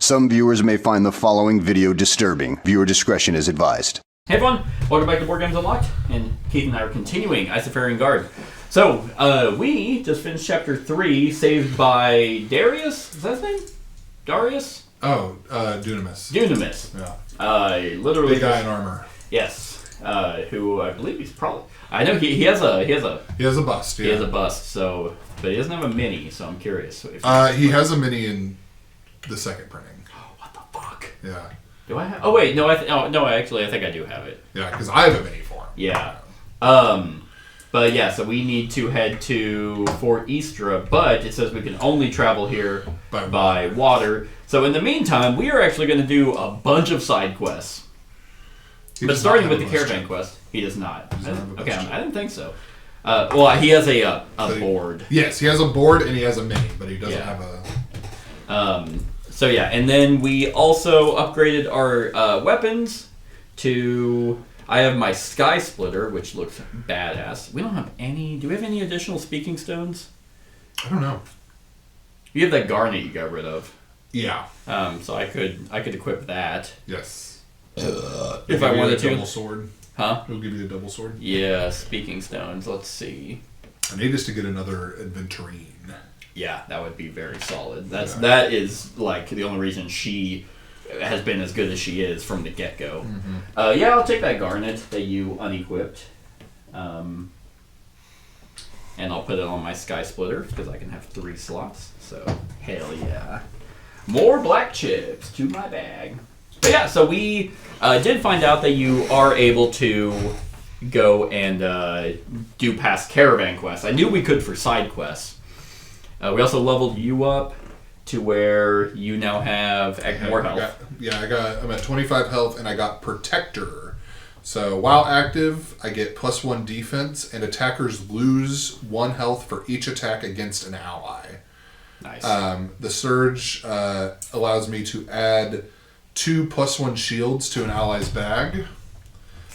Some viewers may find the following video disturbing. Viewer discretion is advised. Hey everyone, welcome back to Board Games Unlocked, and Keith and I are continuing Isofarian Guard. So, we just finished Chapter 3, saved by Darius? Is that his name? Darius? Oh, Dunamis. Dunamis. Yeah. Literally. Big guy in armor. Yes. Who I believe he's probably... I know he has a... He has a bust, yeah. He has a bust, so... But he doesn't have a mini, so I'm curious. He has a mini in the second printing. Oh, what the fuck? Yeah. Do I have... Oh, wait, no, actually, I think I do have it. Yeah, because I have a mini for him. Yeah. But yeah, so we need to head to Fort Eastra, but it says we can only travel here by water. So in the meantime, we are actually going to do a bunch of side quests. But starting with the caravan quest, he does not. I didn't think so. Well, he has a board. Yes, he has a board and he has a mini, but he doesn't have a... So yeah, and then we also upgraded our weapons to... I have my Sky Splitter, which looks badass. We don't have any... Do we have any additional speaking stones? I don't know. You have that garnet you got rid of. Yeah. So I could equip that. Yes. If I wanted to. Double sword. Huh? It'll give you a double sword. Yeah, speaking stones. Let's see. I need us to get another adventurine. Yeah, that would be very solid. That is like the only reason she has been as good as she is from the get-go. Mm-hmm. Yeah, I'll take that garnet that you unequipped. And I'll put it on my Sky Splitter because I can have 3 slots. So, hell yeah. More black chips to my bag. But yeah, so we did find out that you are able to go and do past caravan quests. I knew we could for side quests. We also leveled you up to where you now have more health. I'm at 25 health and I got Protector. So while active, I get +1 defense and attackers lose 1 health for each attack against an ally. Nice. The Surge allows me to add 2 +1 shields to an ally's bag.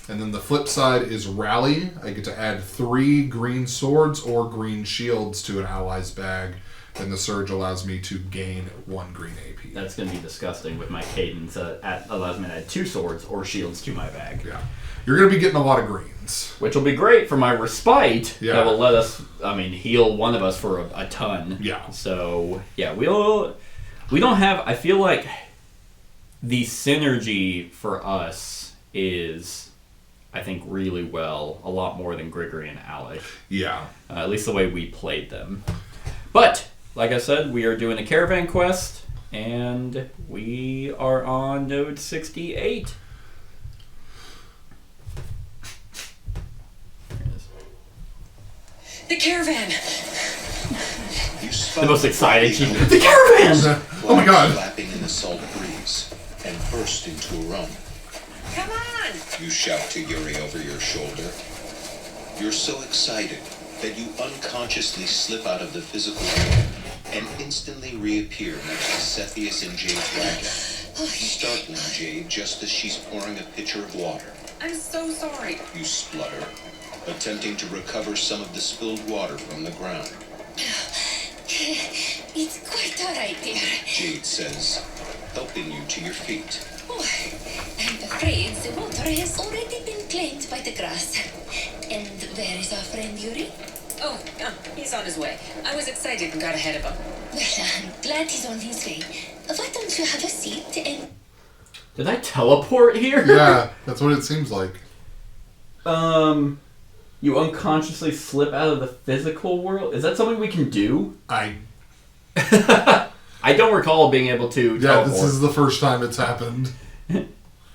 And then the flip side is Rally. I get to add 3 green swords or green shields to an ally's bag. And the Surge allows me to gain 1 green AP. That's going to be disgusting with my cadence. Allows me to add 2 swords or shields to my bag. Yeah. You're going to be getting a lot of greens. Which will be great for my respite. Yeah. That will let us, heal one of us for a ton. Yeah. So, yeah, we don't have, I feel like the synergy for us is, I think, really well, a lot more than Grigory and Alec. Yeah. At least the way we played them. But, like I said, we are doing a caravan quest, and we are on node 68. The caravan! The most excited she... The caravan! Oh my god! Lapping in the salt breeze and burst into a run. Come on! You shout to Yuri over your shoulder. You're so excited that you unconsciously slip out of the physical world and instantly reappear next to Cepheus and Jade's wagon, startling Jade just as she's pouring a pitcher of water. I'm so sorry. You splutter, attempting to recover some of the spilled water from the ground. It's quite alright, dear. Jade says, helping you to your feet. Oh, I'm afraid the water has already been claimed by the grass. And where is our friend Yuri? Oh, he's on his way. I was excited and got ahead of him. Well, I'm glad he's on his way. Why don't you have a seat and... Did I teleport here? Yeah, that's what it seems like. You unconsciously slip out of the physical world? Is that something we can do? I don't recall being able to teleport. Yeah, this is the first time it's happened.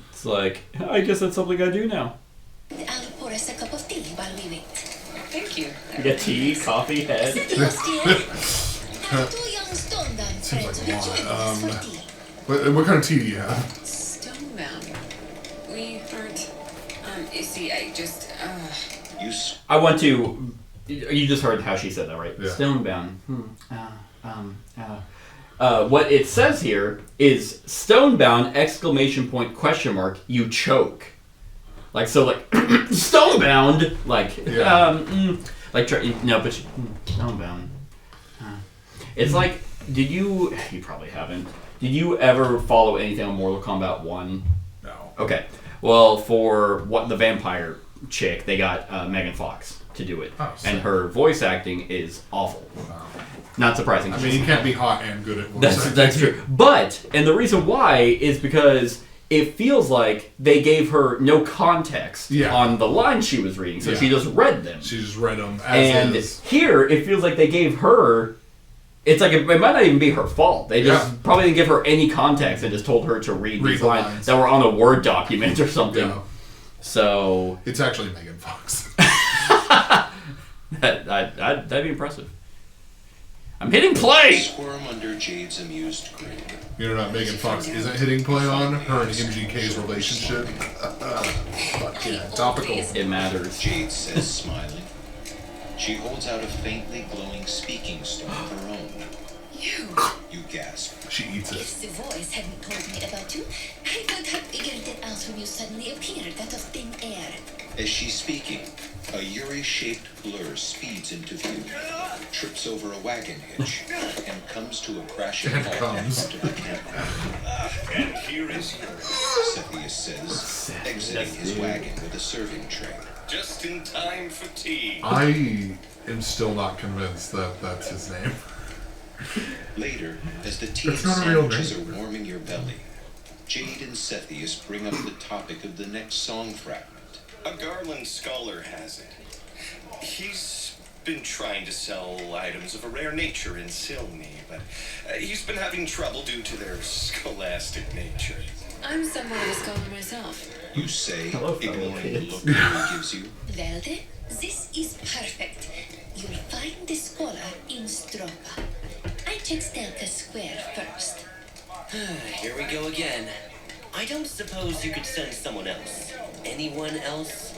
It's like, I guess that's something I do now. I'll pour us a cup of tea while we wait. Thank you. You get tea, coffee, head. Two young stone-bound friends will join us for tea. What kind of tea do you have? Stone-bound? We aren't... you see, I just... I want to... You just heard how she said that, right? Yeah. Stonebound. What it says here is stonebound, exclamation point, question mark, you choke. Like, so, like, stonebound, like, stonebound. It's like, you probably haven't. Did you ever follow anything on Mortal Kombat 1? No. Okay. Well, for what the vampire chick, they got Megan Fox to do it. Oh, sick. And her voice acting is awful. Wow. Not surprising. I mean, you can't be hot and good at voice acting. That's true. But, and the reason why is because it feels like they gave her no context on the lines she was reading, so she just read them. She just read them as is. Here, it feels like they gave her... It's like it might not even be her fault. They just probably didn't give her any context and just told her to read these the lines that were on a Word document or something. Yeah. So... It's actually Megan Fox. That'd be impressive. I'm hitting play! Squirm under Jade's amused grin. You know what Megan Fox isn't hitting play on? Her and MGK's relationship. Fuck yeah, topical. It matters. Jade says, smiling. She holds out a faintly glowing speaking stone of her own. You gasp. She eats it. If the voice hadn't told me about you, I would have figured it out when you suddenly appeared out of thin air. As she's speaking, a Yuri-shaped blur speeds into view, trips over a wagon hitch, and comes to a crashing halt into the campground. And here is Yuri, Cepheus says, exiting his wagon with a serving tray. just in time for tea. I am still not convinced that that's his name. Later, as the tea and That's not a real sandwiches name. are warming your belly, Jade and Cepheus bring up the topic of the next song fragment. A Garland scholar has it. He's been trying to sell items of a rare nature in Silney, but he's been having trouble due to their scholastic nature. I'm somewhat of a scholar myself. You say, Hello, fellow ignoring the kids. look Yuri gives you. Well then, this is perfect. You'll find the scholar in Stropa. I check Stelka Square first. Here we go again. I don't suppose you could send someone else. Anyone else?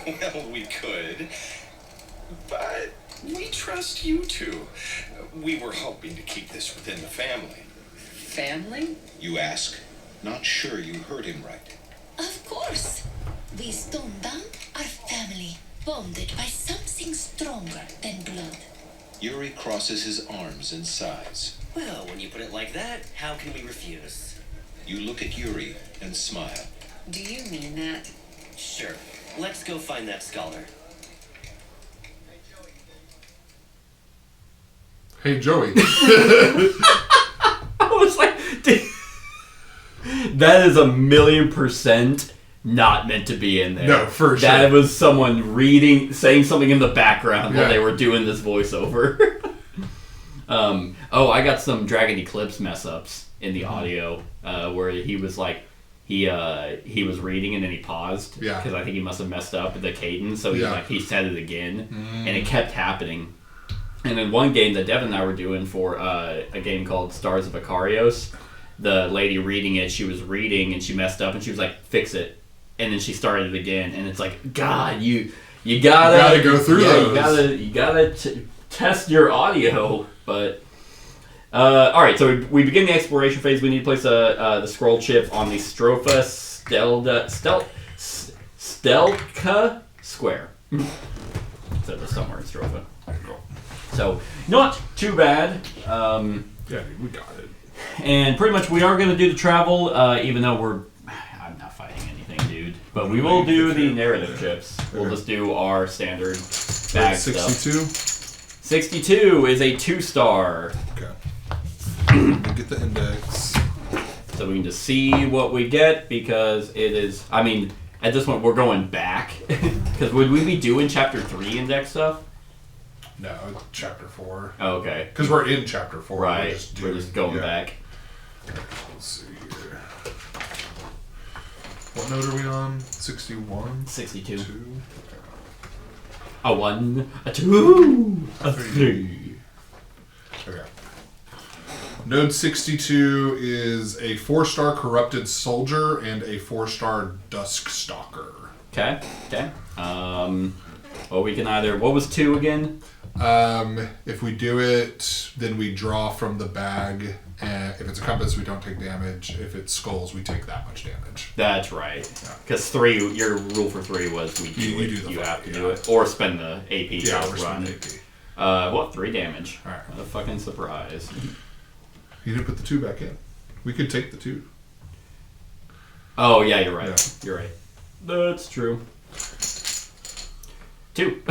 Well, we could, but we trust you two. We were hoping to keep this within the family. Family? You ask, not sure you heard him right. Of course. We Stonebound are family, bonded by something stronger than blood. Yuri crosses his arms and sighs. Well, when you put it like that, how can we refuse? You look at Yuri and smile. Do you mean that? Sure. Let's go find that scholar. Hey, Joey. I was like, that is 1,000,000% not meant to be in there. No, for sure. That was someone saying something in the background while they were doing this voiceover. Oh, I got some Dragon Eclipse mess ups in the audio where he was like, he was reading and then he paused because I think he must have messed up the cadence. So he said it again, and it kept happening. And then one game that Devin and I were doing for a game called Stars of Ikarios, the lady reading it, she was reading and she messed up and she was like, "Fix it," and then she started it again, and it's like, God, you gotta go through those. You gotta test your audio, but. All right, so we begin the exploration phase. We need to place the scroll chip on the Strofa Stelka Square. So it's somewhere in Strofa. So not too bad. Yeah, dude, we got it. And pretty much we are going to do the travel, even though I'm not fighting anything, dude. But we will do the narrative chips. We'll just do our standard bag stuff. 62? 62 is a 2-star. Okay. Get the index. So we can just see what we get because it is... I mean, at this point, we're going back. Because would we be doing Chapter 3 index stuff? No, it's Chapter 4. Oh, okay. Because we're in Chapter 4. Right. We're just going back. Let's see here. What note are we on? 61? 62. 2? A 1, a 2, a 3. Okay. Node 62 is a 4-star corrupted soldier and a 4-star dusk stalker. Okay. Well, we can either... What was 2 again? If we do it, then we draw from the bag. And if it's a compass, we don't take damage. If it's skulls, we take that much damage. That's right. Because 3, your rule for 3 was you have to do it. Or spend the AP to or run. spend the AP. 3 damage. Alright. What a fucking surprise. You didn't put the 2 back in. We could take the 2. Oh, yeah, you're right. Yeah. You're right. That's true. 2.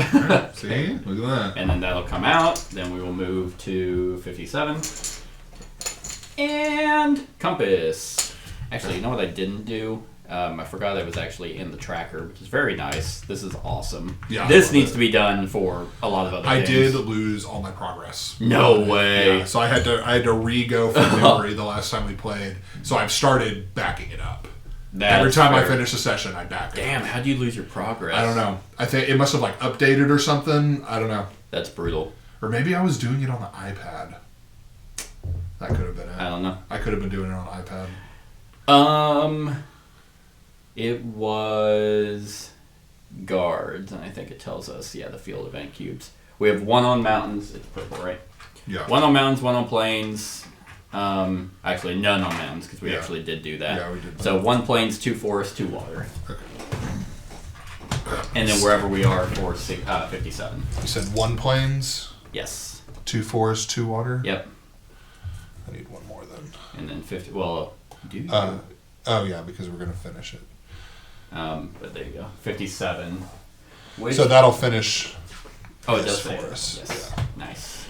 See? Look at that. And then that'll come out. Then we will move to 57. And compass. Actually, you know what I didn't do? I forgot it was actually in the tracker, which is very nice. This is awesome. Yeah, this needs to be done for a lot of other I things. did lose all my progress. No way. Yeah, so I had to re-go from memory the last time we played. So I've started backing it up. Every time I finish a session, I back it. Damn, how'd you lose your progress? I don't know. I think it must have like updated or something. I don't know. That's brutal. Or maybe I was doing it on the iPad. That could have been it. I don't know. I could have been doing it on iPad. It was guards, and I think it tells us, the field event cubes. We have 1 on mountains. It's purple, right? Yeah. 1 on mountains, 1 on plains. Actually, none on mountains, because we Yeah. actually did do that. Yeah, we did. So 1 plains, 2 forest, 2 water. Okay. And then wherever we are for 57. You said 1 plains, Yes. 2 forest, 2 water? Yep. I need 1 more then. And then 50. Well, do you? Oh yeah, because we're going to finish it. But there you go. 57. Which, So that'll finish. oh, it this does say for it. us. Yes. Yeah. Nice.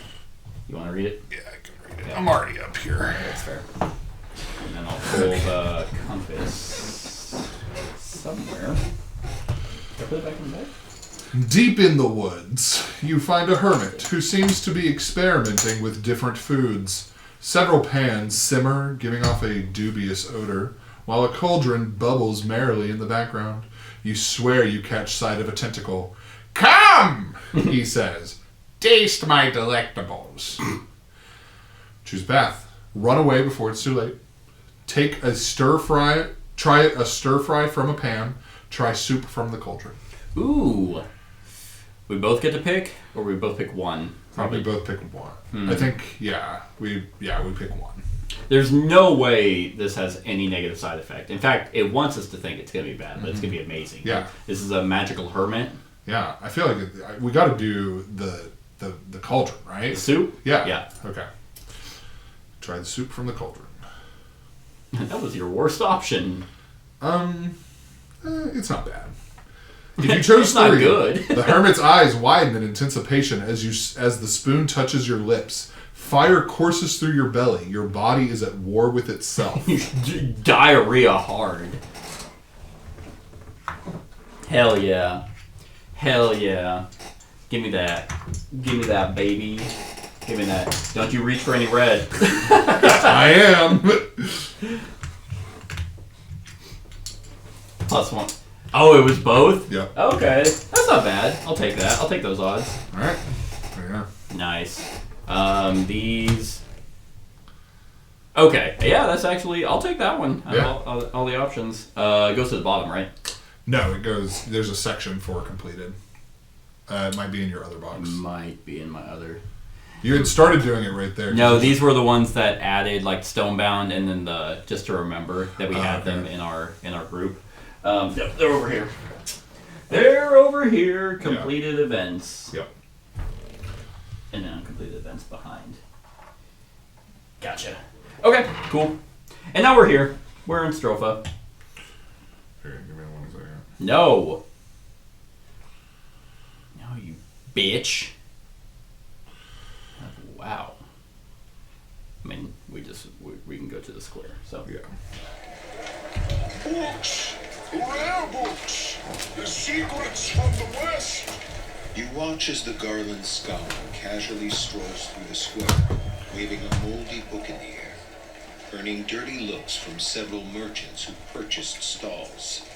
You want to read it? Yeah, I can read it. Yeah. I'm already up here. That's fair. And then I'll pull the compass somewhere. Did I put it back in the bag? Deep in the woods, you find a hermit who seems to be experimenting with different foods. Several pans simmer, giving off a dubious odor, while a cauldron bubbles merrily in the background. You swear you catch sight of a tentacle. "Come!" he says. "Taste my delectables." Choose bath. Run away before it's too late. Take a stir fry. Try a stir fry from a pan. Try soup from the cauldron. Ooh. We both get to pick, or we both pick one? Probably both pick 1. I think, we pick 1. There's no way this has any negative side effect. In fact, it wants us to think it's going to be bad, but it's going to be amazing. Yeah. This is a magical hermit. Yeah, I feel like we got to do the cauldron, right? The soup? Yeah. Yeah. Okay. Try the soup from the cauldron. That was your worst option. It's not bad. If you chose It's not 3, good. the hermit's eyes widen in anticipation as the spoon touches your lips. Fire courses through your belly. Your body is at war with itself. Diarrhea hard. Hell yeah. Hell yeah. Give me that. Give me that, baby. Give me that. Don't you reach for any red. I am. +1. Oh, it was both? Yep. Okay. That's not bad. I'll take that. I'll take those odds. All right. Yeah. Nice. These... Okay. Yeah, that's actually... I'll take that one. Yeah. All the options. It goes to the bottom, right? No, it goes. There's a section for completed. It might be in your other box. Might be in my other... You had started doing it right there. No, these were the ones that added like Stonebound and then the just to remember that we had them in our group. Yep, they're over here. They're over here. Completed events. Yep. And then completed events behind. Gotcha. Okay, cool. And now we're here. We're in Stropha. Here, give me 1 second. No. No, you bitch. Wow. I mean, we can go to the square, so. Yeah. Books! Rare books! The secrets from the West! You watch as the Garland scholar casually strolls through the square, waving a moldy book in the air, earning dirty looks from several merchants who purchased stalls.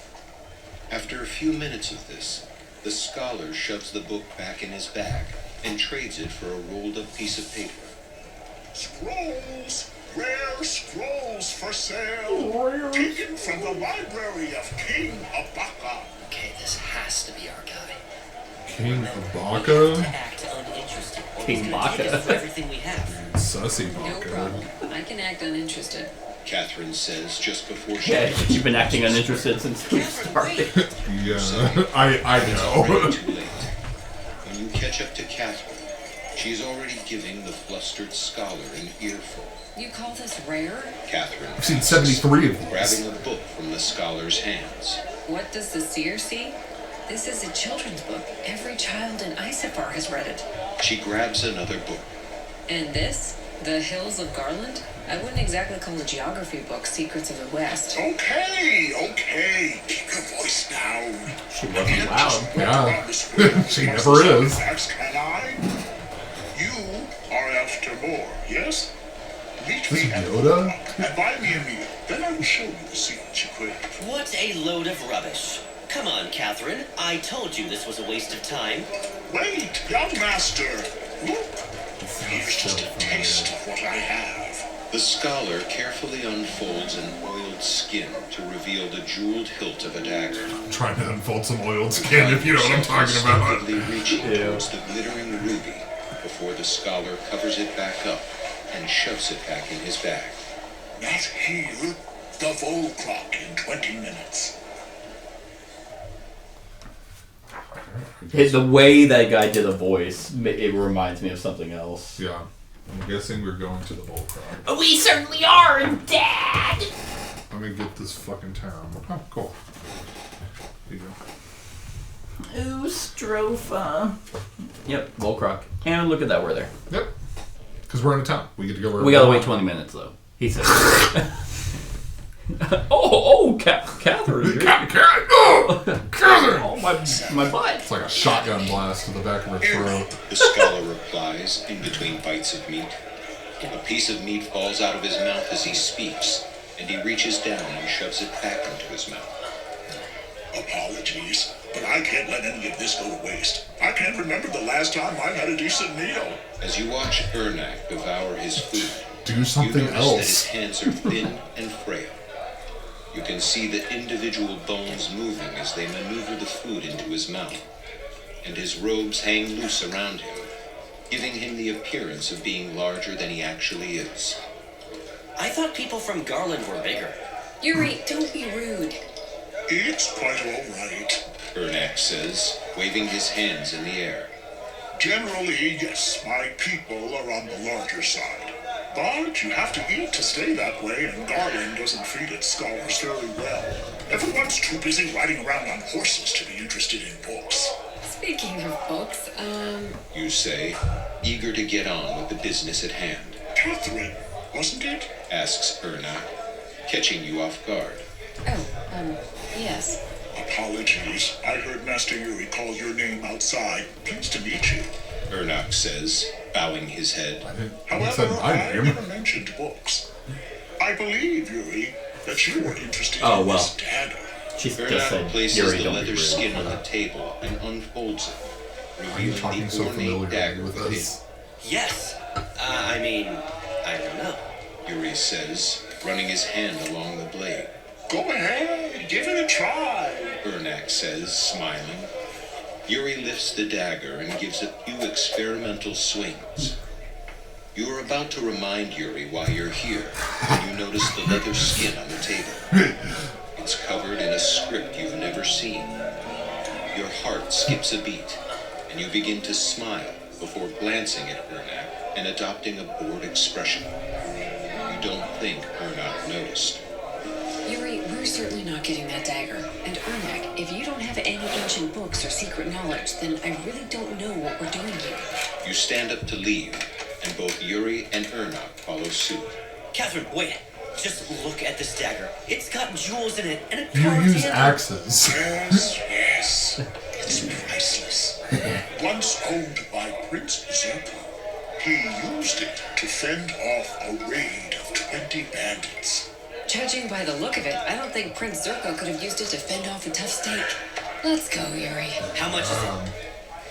After a few minutes of this, the scholar shoves the book back in his bag and trades it for a rolled-up piece of paper. Scrolls! Rare scrolls for sale! Taken from the library of King Abaka. Okay, this has to be our guy. King To Abaka? act uninterested. Or King he's gonna take Baka. us for everything we have. Sussy No Baka. problem. I can act uninterested. Catherine says just before she... Yeah, you've been acting uninterested since we started. Yeah, I know. Too late. When you catch up to Catherine, She's already giving the flustered scholar an earful. You call this rare? Catherine I've seen 73 of these. grabbing a book from the scholar's hands. What does the seer see? This is a children's book. Every child in Isofar has read it. She grabs another book. And this? The Hills of Garland? I wouldn't exactly call a geography book Secrets of the West. Okay. Keep your voice down. She wasn't loud. Yeah. She never is. Facts, can I? You are after more, yes? Meet This me is at the Yoda? book and buy me a meal. Then I will show you the secrets you crave. What a load of rubbish. Come on, Catherine. I told you this was a waste of time. Wait, young master. Here's just a taste of what I have. The scholar carefully unfolds an oiled skin to reveal the jeweled hilt of a dagger. I'm trying to unfold some oiled skin, if you know what I'm talking about. Slowly reaching towards the glittering ruby before the scholar covers it back up and shoves it back in his bag. Not here. The Vol clock in 20 minutes. The way that guy did a voice, it reminds me of something else. Yeah. I'm guessing we're going to the bull crowd. We certainly are, Dad! Let me get this fucking town. Oh, cool. Here you go. Ooh, Stropha. Yep, Volcroc. And look at that, we're there. Yep. Because we're in a town. We get to go wherever We gotta want. wait 20 minutes, though. He said. Catherine. Catherine! Oh, my butt. It's like a shotgun blast to the back of her throat. The scholar replies in between bites of meat. A piece of meat falls out of his mouth as he speaks, and he reaches down and shoves it back into his mouth. Apologies, but I can't let any of this go to waste. I can't remember the last time I had a decent meal. As you watch Ernak devour his food, Do something you notice that his else. hands are thin and frail. You can see the individual bones moving as they maneuver the food into his mouth, and his robes hang loose around him, giving him the appearance of being larger than he actually is. I thought people from Garland were bigger. Yuri, don't be rude. It's quite all right. Ernak says, waving his hands in the air. Generally, yes, my people are on the larger side. But you have to eat to stay that way, and Garland doesn't feed its scholars very well. Everyone's too busy riding around on horses to be interested in books. Speaking of books, You say, eager to get on with the business at hand, Catherine, wasn't it? asks Ernak, catching you off guard. yes. Apologies. I heard Master Yuri call your name outside. Pleased to meet you. Ernak says, bowing his head. I said However, my I name. never mentioned books. I believe, Yuri, that you were interested Oh, in well. this dagger. She just Ernak said, places Yuri, the don't be leather rude. skin on the table and unfolds it, Are you revealing talking the so ornate familiar dagger with within. us? Yes. I don't know. Yuri says, running his hand along the blade. Go ahead, give it a try. Ernak says, smiling. Yuri lifts the dagger and gives a few experimental swings. You are about to remind Yuri why you're here when you notice the leather skin on the table. It's covered in a script you've never seen. Your heart skips a beat, and you begin to smile before glancing at Ernak and adopting a bored expression. You don't think Ernak noticed. Yuri, we're certainly not getting that dagger. And Ernak, if you don't have any ancient books or secret knowledge, then I really don't know what we're doing here. You stand up to leave, and both Yuri and Ernak follow suit. Catherine, wait. Just look at this dagger. It's got jewels in it and a You carved use handle. axes. Yes. It's priceless. Once owned by Prince Zerpa, he used it to fend off a raid of 20 bandits. Judging by the look of it, I don't think Prince Zerko could have used it to fend off a tough steak. Let's go, Yuri. How much is it?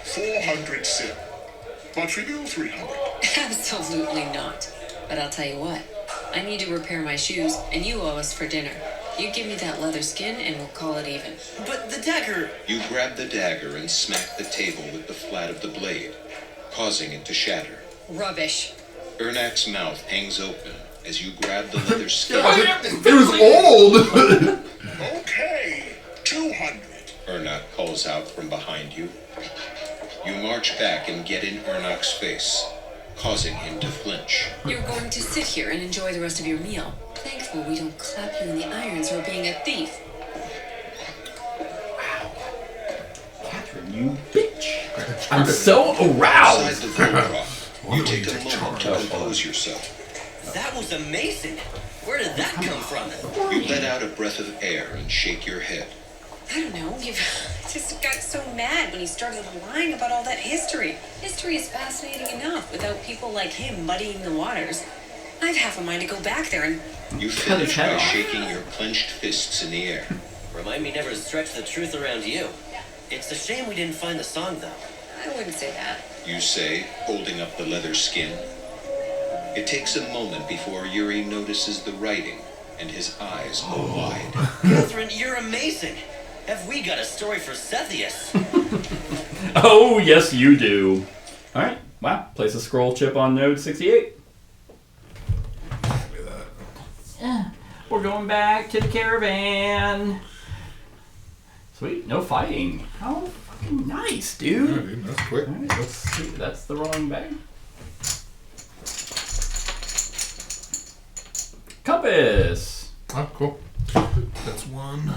400 sil. But for you, 300. Absolutely not. But I'll tell you what. I need to repair my shoes, and you owe us for dinner. You give me that leather skin, and we'll call it even. But the dagger... You grab the dagger and smack the table with the flat of the blade, causing it to shatter. Rubbish. Ernak's mouth hangs open as you grab the leather skin. It was old! Okay, 200. Ernak calls out from behind you. You march back and get in Ernok's face, causing him to flinch. You're going to sit here and enjoy the rest of your meal. Thankful we don't clap you in the irons for being a thief. Catherine, you bitch. I'm so aroused. Inside the Volcroft, you take a moment to compose yourself. That was amazing. Where did that come from? You let out a breath of air and shake your head. I don't know, you just got so mad when he started lying about all that history. History is fascinating enough without people like him muddying the waters. I've half a mind to go back there and... You finish by shaking your clenched fists in the air. Remind me never to stretch the truth around you. It's a shame we didn't find the song, though. I wouldn't say that. You say, holding up the leather skin. It takes a moment before Yuri notices the writing, and his eyes go wide. Catherine, you're amazing. Have we got a story for Cepheus? Oh, yes, you do. All right. Wow. Place a scroll chip on node 68. We're going back to the caravan. Sweet. No fighting. How fucking nice, dude. Yeah, dude, that's quick. All right, let's see. That's the wrong bag. Compass. Oh, cool. That's one.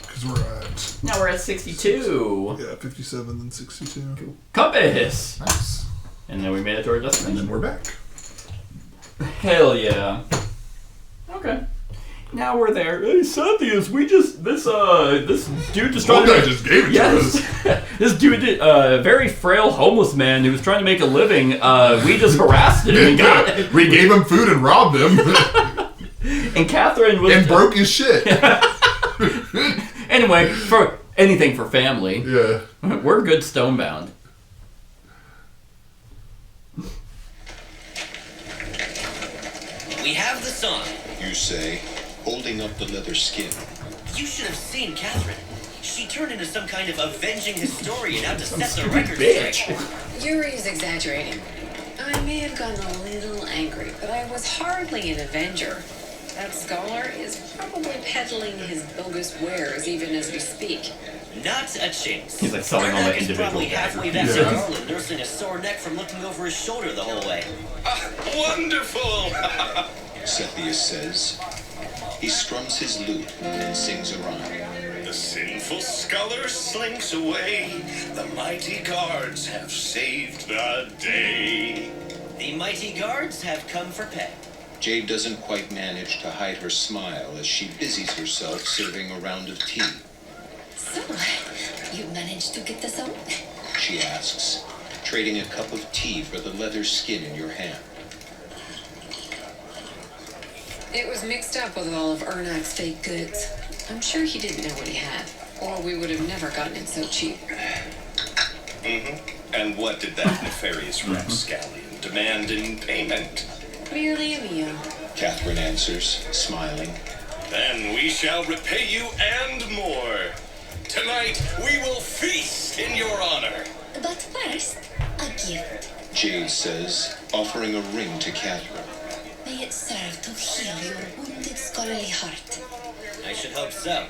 Because Now we're at 62. 57 and 62. Cool. Compass. Nice. And then we made it to our And destination. then we're back. Hell yeah. Okay. Now we're there. Hey, Cepheus, this dude just One trying guy to... just gave it to us. This dude, very frail homeless man who was trying to make a living, we just harassed him and got it. We gave him food and robbed him. And Catherine was... and broke his shit. Anyway, for anything for family. Yeah. We're good stonebound. We have the song. You say, holding up the leather skin. You should have seen Catherine. She turned into some kind of avenging historian out to set the record straight. Yuri's exaggerating. I may have gotten a little angry, but I was hardly an avenger. That scholar is probably peddling his bogus wares even as we speak. Not a chance. He's like selling all the Ernok is individual probably bags. halfway back to Yeah. Garland, nursing a sore neck from looking over his shoulder the whole way. Wonderful! Cepheus says. He strums his lute and sings a rhyme. The sinful scholar slinks away. The mighty guards have saved the day. The mighty guards have come for pay. Jade doesn't quite manage to hide her smile as she busies herself serving a round of tea. So, you managed to get the song? She asks, trading a cup of tea for the leather skin in your hand. It was mixed up with all of Ernok's fake goods. I'm sure he didn't know what he had, or we would have never gotten it so cheap. And what did that nefarious rapscallion demand in payment? Merely a meal. Catherine answers, smiling. Then we shall repay you and more. Tonight we will feast in your honor. But first, a gift. Jade says, offering a ring to Catherine. May it serve to heal your wounded scholarly heart. I should hope so.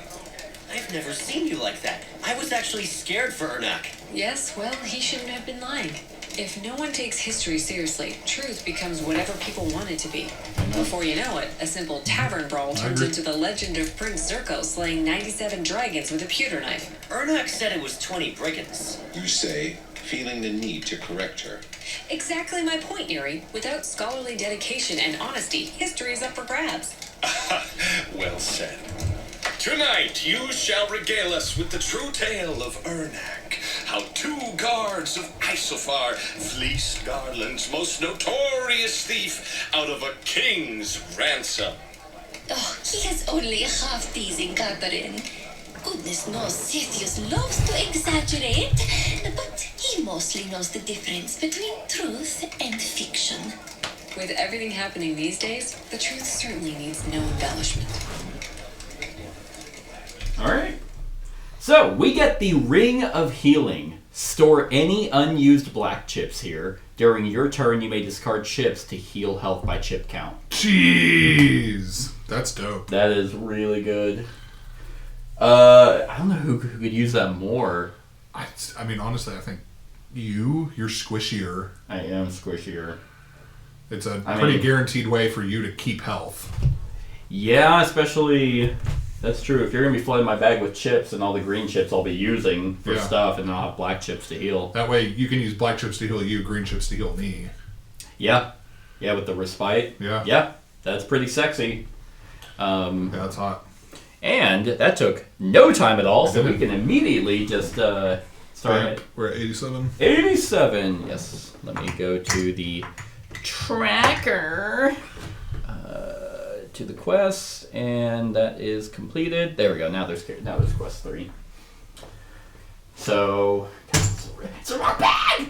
I've never seen you like that. I was actually scared for Ernok. Yes, well, he shouldn't have been lying. If no one takes history seriously, truth becomes whatever people want it to be. Before you know it, a simple tavern brawl turns into the legend of Prince Zirko slaying 97 dragons with a pewter knife. Ernok said it was 20 brigands. You say, feeling the need to correct her. Exactly my point, Yuri. Without scholarly dedication and honesty, history is up for grabs. Well said. Tonight you shall regale us with the true tale of Ernok. How 2 guards of Isofar fleeced Garland's most notorious thief out of a king's ransom. Oh, he is only half teasing Catherine. Goodness knows Cepheus loves to exaggerate, but he mostly knows the difference between truth and fiction. With everything happening these days, the truth certainly needs no embellishment. Alright. So, we get the Ring of Healing. Store any unused black chips here. During your turn, you may discard chips to heal health by chip count. Jeez. That's dope. That is really good. I don't know who could use that more. I mean, honestly, I think You're squishier. I am squishier. It's a pretty guaranteed way for you to keep health. Yeah, especially... That's true. If you're going to be flooding my bag with chips and all the green chips I'll be using for stuff, and then I'll have black chips to heal. That way you can use black chips to heal you, green chips to heal me. Yeah. Yeah, with the respite. Yeah. Yeah, that's pretty sexy. Yeah, that's hot. And that took no time at all, so we can immediately just start it. We're at 87. 87. Yes. Let me go to the tracker. To the quest, and that is completed. There we go. Now there's quest 3. So it's a rock bag.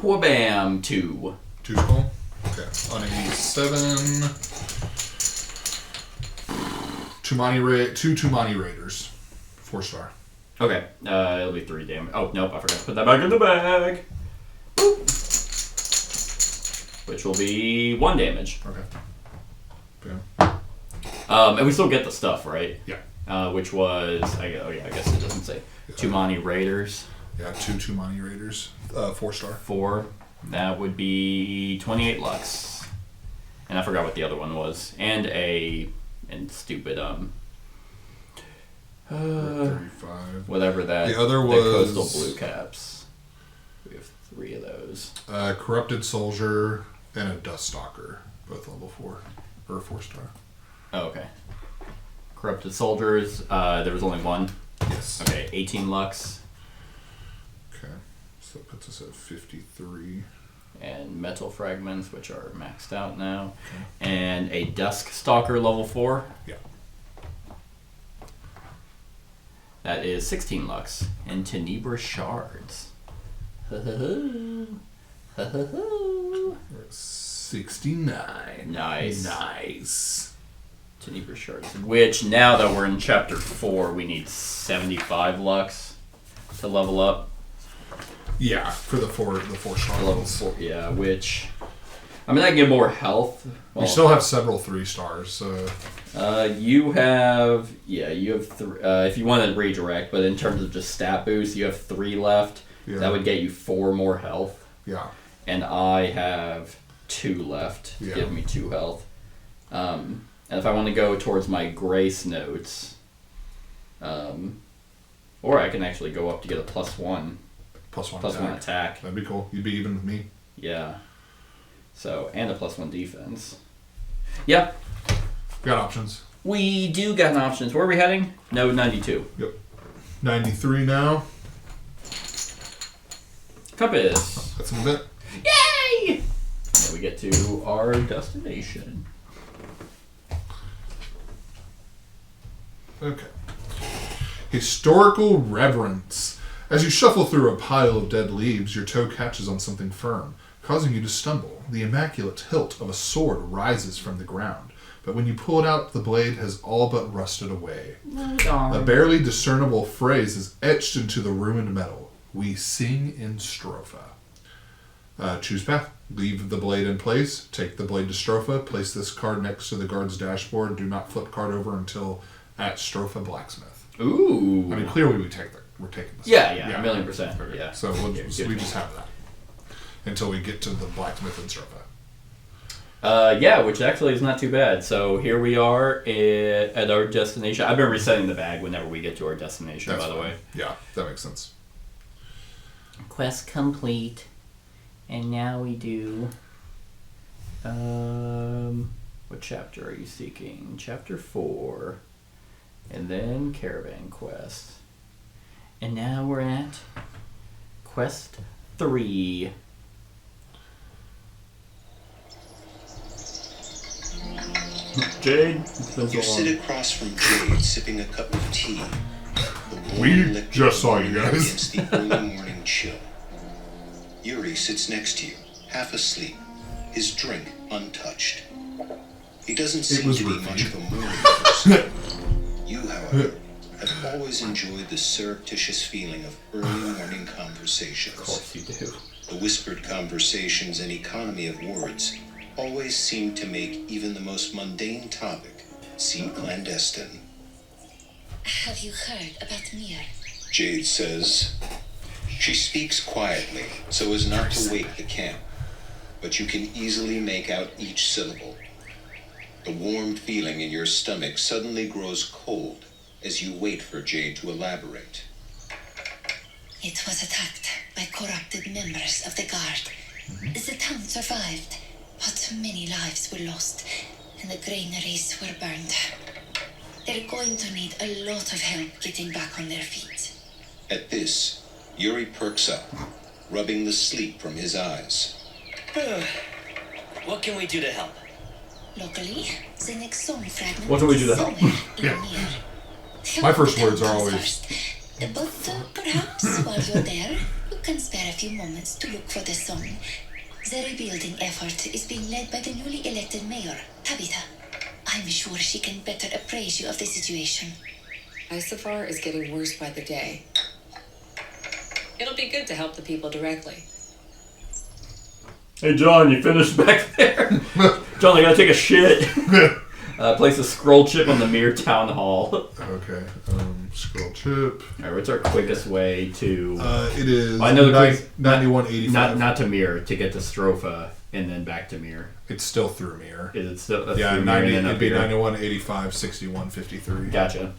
Whabam 2. 2 skull. Okay. On 87. Two Tumani Raiders. 4-star. Okay. It'll be 3 damage. Oh nope, I forgot to put that back in the bag. Boop. Which will be 1 damage. Okay. And we still get the stuff, right? Yeah. Which was, I guess it doesn't say. Yeah. Tumani Raiders. Yeah, 2 Tumani Raiders. 4-star. 4. That would be 28 lux. And I forgot what the other one was. And stupid, 35. whatever that. The other the was... coastal blue caps. We have 3 of those. Corrupted Soldier and a Dust Stalker. Both level 4. Or 4-star. Oh, okay. Corrupted Soldiers, there was only 1. Yes. Okay, 18 lux. Okay. So that puts us at 53. And Metal Fragments, which are maxed out now. Okay. And a Dusk Stalker level 4. Yeah. That is 16 lux. And Tenebra Shards. 69. Nice. Tenebra Shards. Which, now that we're in chapter 4, we need 75 lux to level up. Yeah, for the 4-star Level 4, yeah, which... I mean, I can get more health. Well, you still have several 3-stars, so... You have... Yeah, you have 3... if you want to redirect, but in terms of just stat boost, you have 3 left. Yeah. That would get you 4 more health. Yeah. And I have 2 left to give me 2 health. And if I want to go towards my grace notes... or I can actually go up to get a +1. +1 attack. That'd be cool. You'd be even with me. Yeah. So, and a +1 defense. Yeah. Got options. We do got options. Where are we heading? Node 92. Yep. 93 now. Compass. That's in a bit. Yay! And we get to our destination. Okay. Historical Reverence. As you shuffle through a pile of dead leaves, your toe catches on something firm, causing you to stumble. The immaculate hilt of a sword rises from the ground, but when you pull it out, the blade has all but rusted away. A barely discernible phrase is etched into the ruined metal. We sing in Stropha. Choose path. Leave the blade in place. Take the blade to Stropha. Place this card next to the guard's dashboard. Do not flip card over until at Stropha Blacksmith. Ooh. I mean, clearly we're taking this. Yeah, 1,000,000%. Okay. Yeah. So we just have that until we get to the blacksmith in Stropha. Yeah, which actually is not too bad. So here we are at our destination. I've been resetting the bag whenever we get to our destination, by the way. Yeah, that makes sense. Quest complete. And now we do... what chapter are you seeking? Chapter 4. And then Caravan Quest. And now we're at Quest 3. Jade, it's been so You long. sit across from Jade, sipping a cup of tea. The warm We liquid just saw you warming guys. against the early morning chill. Yuri sits next to you, half asleep, his drink untouched. He doesn't seem was to be roofied. much of a moody person. You, however, have always enjoyed the surreptitious feeling of early morning conversations. Of course you do. The whispered conversations and economy of words always seem to make even the most mundane topic seem clandestine. Have you heard about Mir? Jade says. She speaks quietly so as not to wake the camp, but you can easily make out each syllable. The warm feeling in your stomach suddenly grows cold as you wait for Jade to elaborate. It was attacked by corrupted members of the guard. The town survived, but many lives were lost, and the granaries were burned. They're going to need a lot of help getting back on their feet. At this, Yuri perks up, rubbing the sleep from his eyes. What can we do to help? Luckily, the next zone fragment What do we do to help? My first words are always... But perhaps while you're there, you can spare a few moments to look for the song. The rebuilding effort is being led by the newly elected mayor, Tabitha. I'm sure she can better appraise you of the situation. Isofar is getting worse by the day. It'll be good to help the people directly. Hey John, you finished back there? John, I gotta take a shit. Place a scroll chip on the Mirror Town Hall. Okay. Scroll chip. Alright, what's our quickest way to... It is I know the quick... 9185. Not to Mirror, to get to Stropha, and then back to Mirror. It's still through Mirror. Is it still... Yeah, through 90, Mirror and then it'd up be here? 91, 85, 61, 53. Gotcha.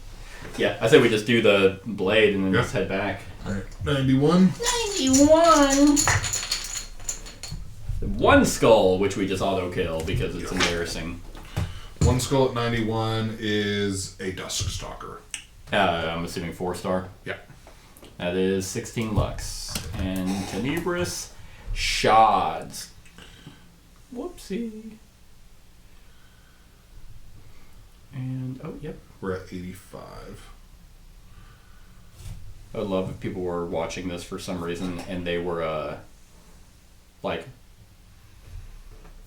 Yeah, I say we just do the blade and then just head back. Alright, 91. 91! One skull, which we just auto-kill because it's embarrassing. One skull at 91 is a Dusk Stalker. I'm assuming 4-star. Yeah. That is 16 Lux. And Tenebrous Shards. Whoopsie. And, oh, yep. We're at 85. I would love if people were watching this for some reason and they were, like,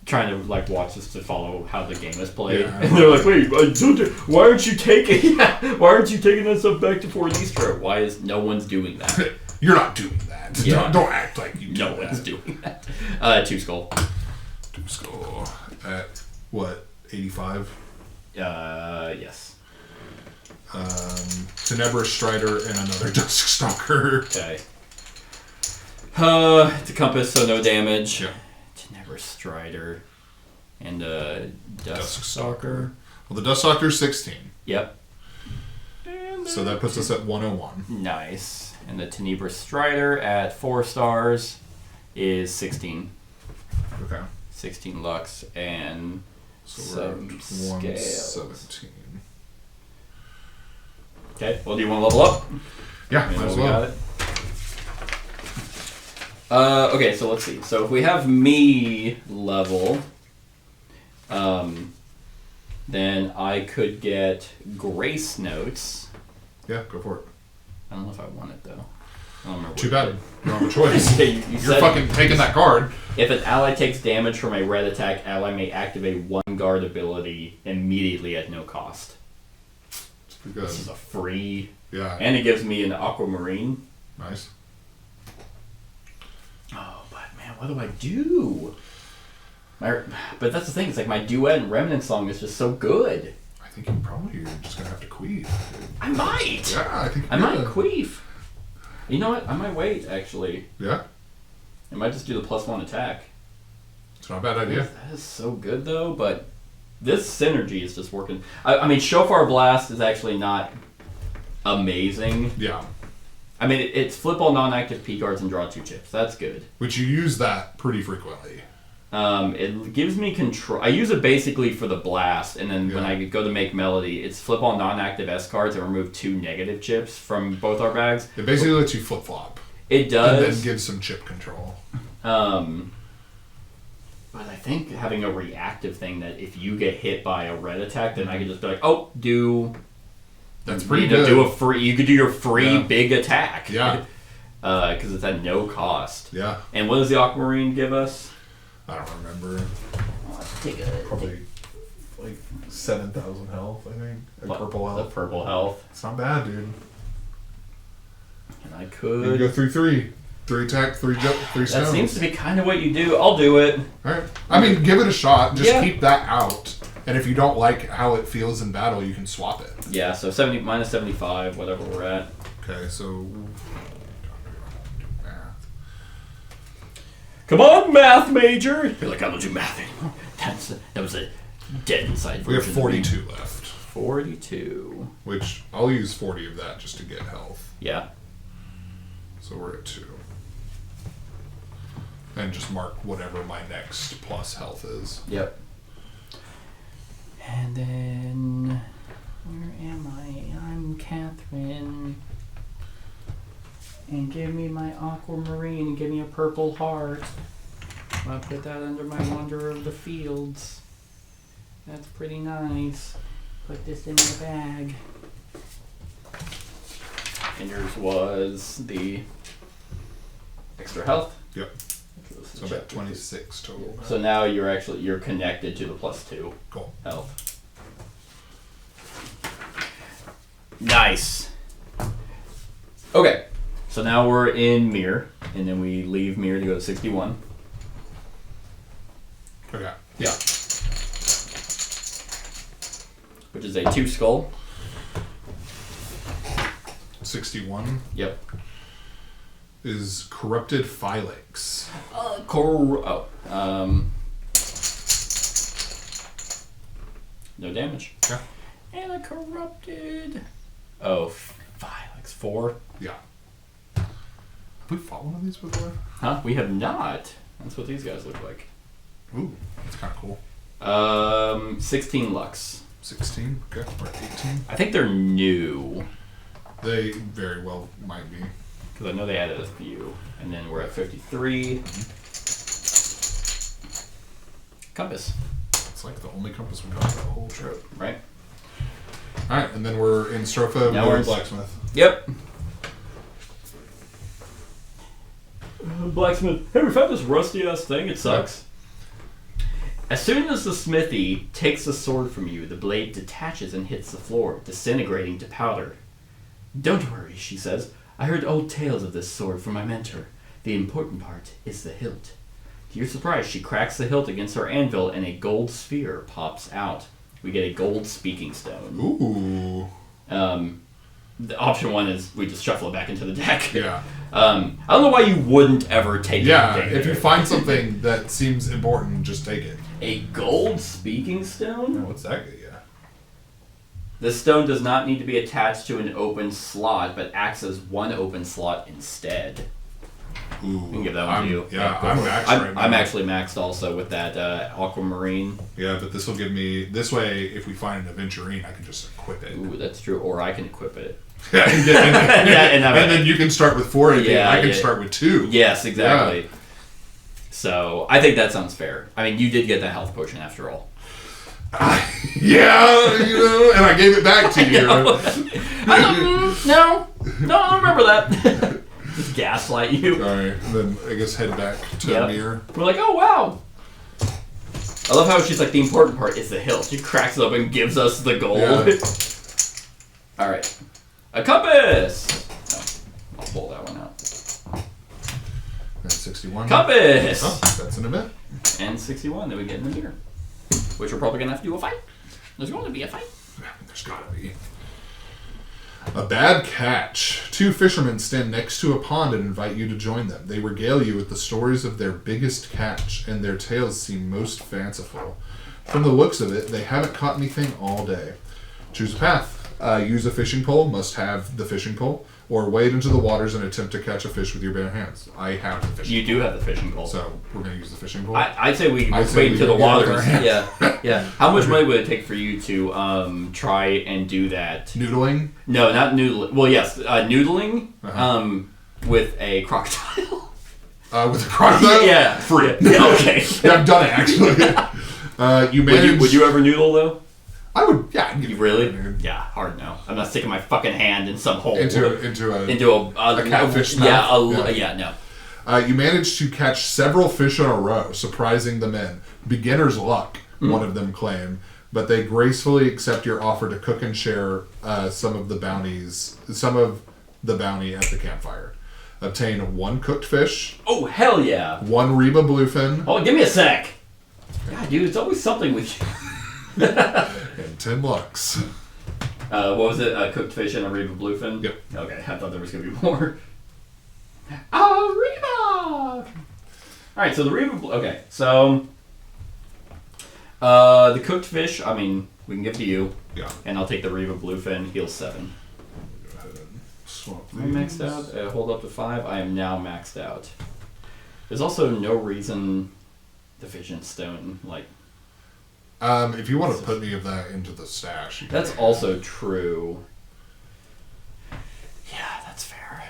trying to like watch this to follow how the game is played, Yeah, and they're like, "Wait, why aren't you taking? Why aren't you taking that stuff back to Fort Eastro? Why is no one's doing that? You're not doing that. Yeah. Don't act like you do No that. one's doing that." 2 skull. 2 skull at what? 85. Yes. Tenebrous Strider and another Dusk Stalker. Okay. It's a compass, so no damage. Yeah. Tenebrous Strider and Dusk Stalker. Well, the Dusk Stalker's 16. Yep. So that puts us at 101. Nice. And the Tenebrous Strider at 4 stars is 16. Okay. 16 Lux and So we're at 117. Okay, well, do you want to level up? Yeah, might as We well. got it. Okay, so let's see. So if we have me level, then I could get Grace Notes. Yeah, go for it. I don't know if I want it, though. I don't remember Too what bad. it You don't have a choice. did. You're said fucking taking that card. if an ally takes damage from a red attack, ally may activate one guard ability immediately at no cost. It's pretty good. This is a free... Yeah. And it gives me an Aquamarine. Nice. Oh, but man, what do I do? But that's the thing. It's like my duet and remnant song is just so good. I think you're just gonna have to queef. I might. Yeah, I think I might queef. You know what? I might wait. Actually, Yeah, I might just do the +1 attack. it's not a bad idea. That is so good though. But this synergy is just working. I mean, Shofar Blast is actually not amazing. Yeah, I mean, it's flip all non-active P cards and draw 2 chips. That's good. which you use that pretty frequently. It gives me control. I use it basically for the blast, and then when I go to make melody, it's flip all non-active S cards and remove 2 negative chips from both our bags. It basically lets you flip flop. It does. And then gives some chip control. But I think having a reactive thing that if you get hit by a red attack, then I can just be like, oh, do. That's pretty you know, good. Do a free. You could do your free Yeah. big attack. Yeah. Because it's at no cost. Yeah. And what does the Aquamarine give us? I don't remember. Take a Probably like 7,000 health, I think. And purple The health. purple health. It's not bad, dude. And I You could. go 3/3. 3 attack, 3 stones. That seems to be kind of what you do. I'll do it. Alright. I mean, give it a shot. Just Yeah. keep that out. And if you don't like how it feels in battle, you can swap it. Yeah, so 70 minus 75, whatever we're at. Okay, so math. Come on, math major! You're like, I don't do math anymore. That was a dead inside version. We have 42 left. 42. Which I'll use 40 of that just to get health. Yeah. So we're at 2. And just mark whatever my next plus health is. Yep. And then, where am I? I'm Catherine. And give me my aquamarine. Give me a purple heart. I'll put that under my Wanderer of the Fields. That's pretty nice. Put this in my bag. And yours was the extra health? Yep. So about 26 total. So now you're connected to the +2 Cool. health. Nice. Okay. So now we're in Mir, and then we leave Mir to go to 61. Okay. Yeah. Which is a 2 skull. 61 Yep. is corrupted phylax. No damage. Yeah. And a corrupted. Oh, Phylax 4. Yeah. Have we fought one of these before? Huh? We have not. That's what these guys look like. Ooh, that's kind of cool. 16 Lux. 16. Okay, we're at 18. I think they're new. They very well might be. Because I know they added a few. And then we're at 53. Compass. It's like the only compass we got for the whole trip. Right? Alright, and then we're in Stropha Now we're with in Blacksmith. Yep. Blacksmith. Hey, we found this rusty ass thing. It sucks. As soon as the smithy takes the sword from you, the blade detaches and hits the floor, disintegrating to powder. Don't worry, she says. I heard old tales of this sword from my mentor. The important part is the hilt. To your surprise, she cracks the hilt against her anvil and a gold sphere pops out. We get a gold speaking stone. Ooh. The option 1 is we just shuffle it back into the deck. Yeah. I don't know why you wouldn't ever take it. Yeah, if you find something that seems important, just take it. A gold speaking stone? What's that get you? This stone does not need to be attached to an open slot, but acts as one open slot instead. Ooh, You can give that one to you. Yeah, I'm maxed right now. I'm actually maxed also with that aquamarine. Yeah, but this will give me... This way, if we find an aventurine, I can just equip it. Ooh, that's true. Or I can equip it. and then you can start with 4 and I can start with 2. Yes, exactly. Yeah. So, I think that sounds fair. I mean, you did get the health potion after all. Yeah, and I gave it back to you. No, I don't remember that. Just gaslight you. Alright, then I guess head back to Mir. We're like, oh wow. I love how she's like, the important part is the hilt. She cracks it up and gives us the gold. Yeah. Alright. A compass! Oh, I'll pull that one out. And 61. Compass! Oh, that's in a bit. And 61, then we get in the mirror. Which we're probably going to have to do a fight. There's going to be a fight. There's gotta be. A bad catch. 2 fishermen stand next to a pond and invite you to join them. They regale you with the stories of their biggest catch, and their tales seem most fanciful. From the looks of it, they haven't caught anything all day. Choose a path. Use a fishing pole, must have the fishing pole, or wade into the waters and attempt to catch a fish with your bare hands. I have the fishing pole. You do have the fishing pole. So, we're going to use the fishing pole? I'd say we wade into the waters. Yeah. How much money would it take for you to try and do that? Noodling? No, not noodling. Well, yes, noodling with a crocodile. With a crocodile? Yeah. Free. Yeah, okay. Yeah, I've done it, actually. You managed... Would you ever noodle, though? I would, yeah. You really? Yeah, hard no. I'm not sticking my fucking hand in some hole. Into a catfish mouth. No. You managed to catch several fish in a row, surprising the men. Beginner's luck, one of them claim, but they gracefully accept your offer to cook and share some of the bounty at the campfire. Obtain 1 cooked fish. Oh, hell yeah. 1 Reba bluefin. Oh, give me a sec. God, dude, it's always something with you. And 10 Lux. What was it? Cooked fish and a Reba bluefin? Yep. Okay, I thought there was going to be more. Oh, Reba! Alright, so the Reba... Okay, so... the cooked fish, I mean, we can give to you. Yeah. And I'll take the Reba bluefin, heal 7. Go ahead and swap Am I maxed out? Hold up to 5. I am now maxed out. There's also no reason the Vision Stone, like... If you want to put any of that into the stash. That's also true. Yeah, that's fair.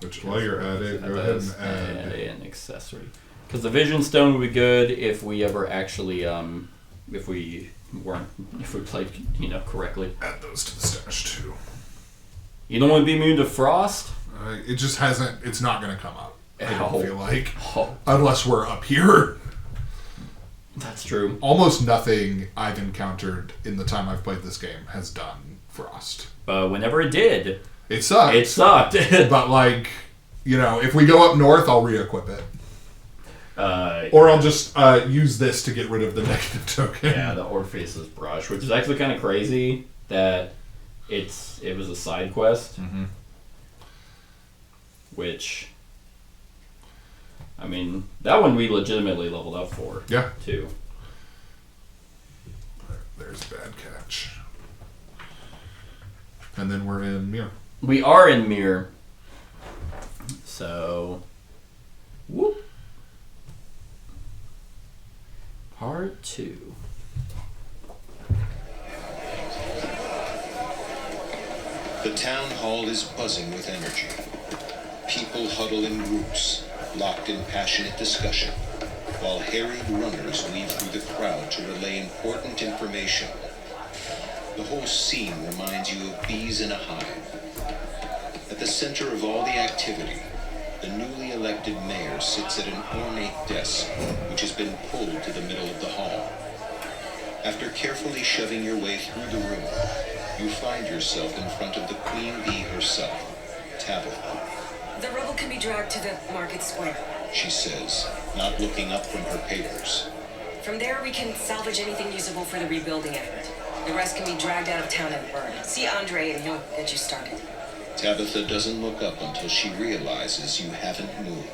Which, while you're at it, go ahead and add an accessory. Because the Vision Stone would be good if we ever actually, if we played, correctly. Add those to the stash too. You don't want to be immune to frost? It just hasn't. It's not going to come up. I don't Ow. feel like, Oh, unless we're up here. that's true. Almost nothing I've encountered in the time I've played this game has done frost. But whenever it did, It sucked. it sucked. But like, if we go up north, I'll re-equip it. uh, Or I'll just use this to get rid of the negative token. yeah, the Orpheus's brush, which is actually kind of crazy that it was a side quest. Mm-hmm. Which, I mean, that one we legitimately leveled up for. Yeah. Too. There's a bad catch. And then we're in Mir. We are in Mir. So, whoop. Part 2. The town hall is buzzing with energy. People huddle in groups, locked in passionate discussion, while harried runners weave through the crowd to relay important information. The whole scene reminds you of bees in a hive. At the center of all the activity, the newly elected mayor sits at an ornate desk, which has been pulled to the middle of the hall. After carefully shoving your way through the room, you find yourself in front of the queen bee herself, Tabitha. The rubble can be dragged to the market square. She says, not looking up from her papers. From there, we can salvage anything usable for the rebuilding effort. The rest can be dragged out of town and burned. See Andre and he'll get you started. Tabitha doesn't look up until she realizes you haven't moved.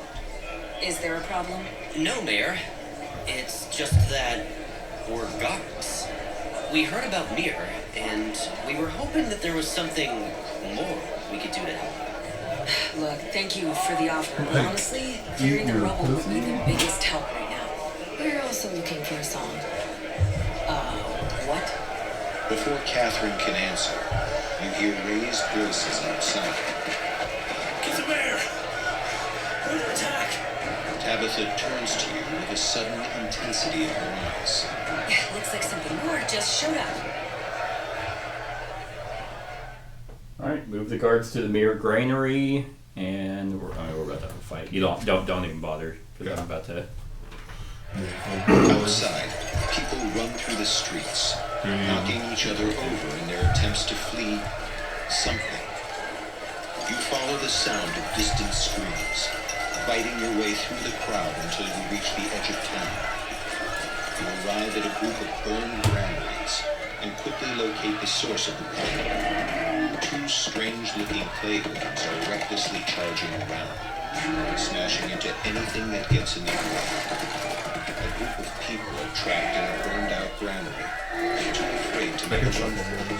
Is there a problem? No, Mayor. It's just that we're guards. We heard about Mir, and we were hoping that there was something more we could do to help. Look, thank you for the offer. Honestly, clearing the rubble would be the biggest help right now. We're also looking for a song. What? Before Catherine can answer, you hear raised voices outside. Get the mayor! Under attack! Tabitha turns to you with a sudden intensity in her eyes. Looks like something more just showed up. Alright, move the guards to the Mir Granary, and we're about to have a fight. You don't even bother, because I'm about to... Outside, people run through the streets, knocking each other over in their attempts to flee something. You follow the sound of distant screams, fighting your way through the crowd until you reach the edge of town. You arrive at a group of burned granaries and quickly locate the source of the pain. Two strange-looking clay horns are recklessly charging around, smashing into anything that gets in their way. A group of people are trapped in a burned-out granary, and too afraid to make a run for it.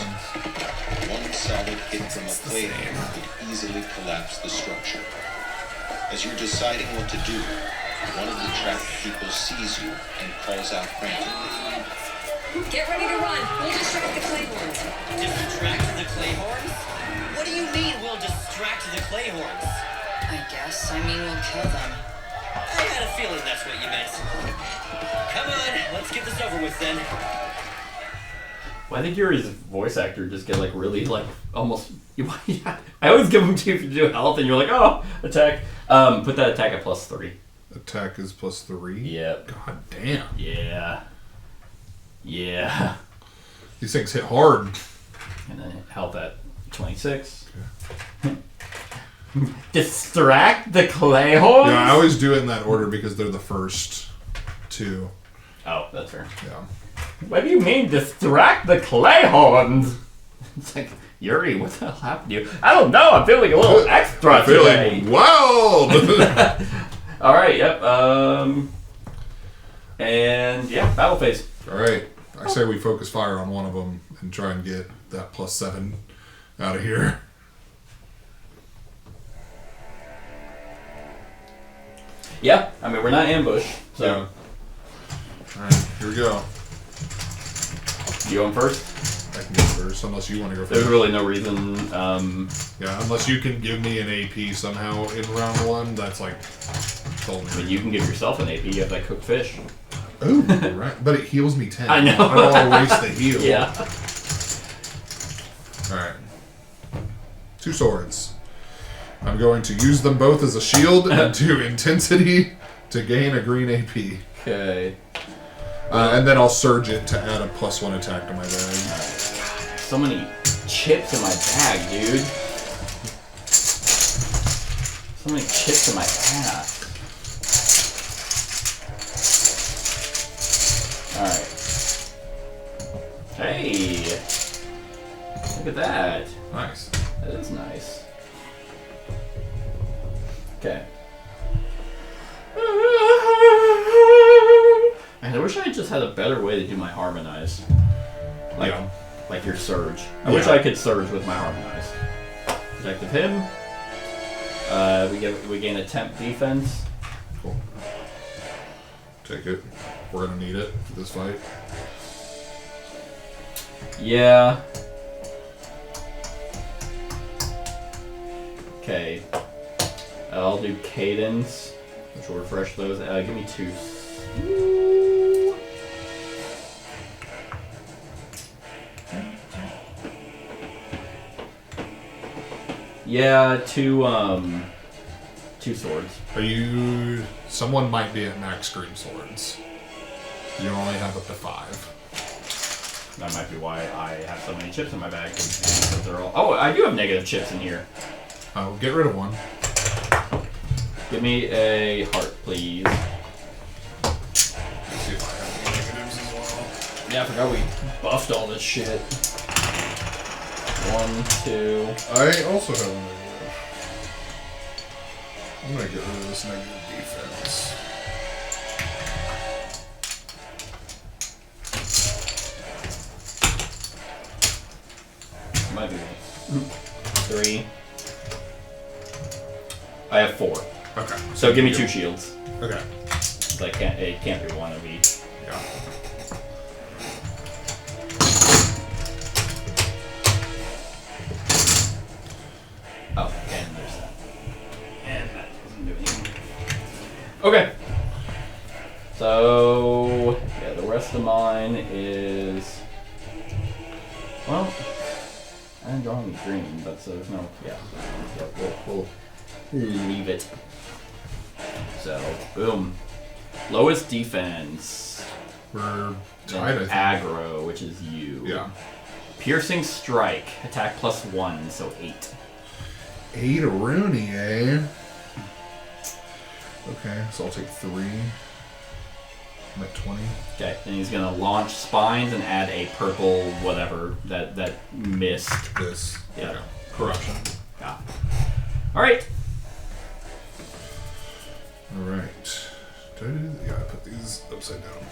One solid hit from a clay hammer could easily collapse the structure. As you're deciding what to do, one of the trapped people sees you and calls out frantically. Get ready to run. We'll distract the Claymores. Distract the Clayhorns? What do you mean we'll distract the Clayhorns? I guess. We'll kill them. I had a feeling that's what you meant. Come on, let's get this over with then. Why did your voice actor just get really almost... I always give him 2 to do health, and you're like, oh, attack. Put that attack at +3. Attack is +3? Yep. God damn. Yeah. Yeah. These things hit hard. And then health at 26. Okay. Distract the Clayhorns? Yeah, I always do it in that order because they're the first 2. Oh, that's fair. Yeah. What do you mean, distract the clay horns? It's like, Yuri, what the hell happened to you? I don't know, I'm feeling a little extra today. Feeling wild! Alright, yep, and yeah, battle phase. Alright, I say we focus fire on one of them and try and get that +7 out of here. Yeah, I mean, we're not ambushed, so. Yeah. Alright, here we go. You going first? I can go first, unless you want to go first. There's really no reason. Yeah, unless you can give me an AP somehow in round 1, that's like told me. I mean, you can give yourself an AP. You have that cooked fish. Oh, right. But it heals me 10. I know. I don't want to waste the heal. Yeah. Alright. 2 swords. I'm going to use them both as a shield and do intensity to gain a green AP. Okay. And then I'll surge it to add a +1 attack to my bag. So many chips in my bag, dude. So many chips in my pack. Alright. Hey! Look at that. Nice. That is nice. Okay. Man, I wish I just had a better way to do my harmonize. Like, Yeah. like your surge. I wish I could surge with my harmonize. Protective him. We gain a temp defense. Cool. Take it. We're gonna need it for this fight. Yeah. Okay. I'll do cadence, which will refresh those. Give me 2. Ooh. Yeah, 2 swords. Are you... Someone might be at max green swords. You only have up to 5. That might be why I have so many chips in my bag. Because they're all... Oh, I do have negative chips in here. Oh, get rid of one. Give me a heart, please. Let's see if I have any negatives as well. Yeah, I forgot we buffed all this shit. 1, 2... I also have a negative. I'm gonna get rid of this negative defense. Might be 3. I have 4. Okay. So give me 2 shields. Okay. It can't be one of each. Yeah. Oh, and there's that. And that doesn't do anything. Okay. So yeah, the rest of mine is, well, I didn't draw any green, but so there's no, yeah, we'll leave it. So boom, lowest defense. We're tied, I Then think. aggro, which is you. Yeah. Piercing strike, attack +1, so 8. 8 Rooney, eh? Okay, so I'll take 3. I'm at 20. Okay, and he's gonna launch spines and add a purple whatever that mist. This. Yeah. Okay. Corruption. Yeah. All right. Alright. Did I do that? Yeah, I put these upside down.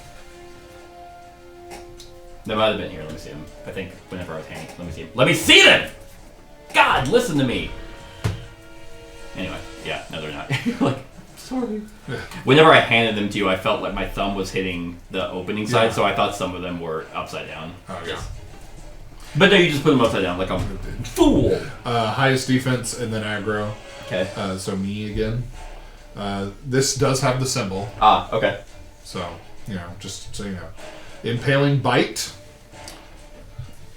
They might have been here. Let me see them. I think whenever I was handing, let me see them. Let me see them. God, listen to me. Anyway, yeah, no, they're not. Like, sorry. Whenever I handed them to you, I felt like my thumb was hitting the opening side, Yeah. so I thought some of them were upside down. Oh, yeah. But no, you just put them upside down like I'm a fool. Highest defense and then aggro. Okay. So me again. This does have the symbol. Ah, okay. So, just so you know. Impaling Bite.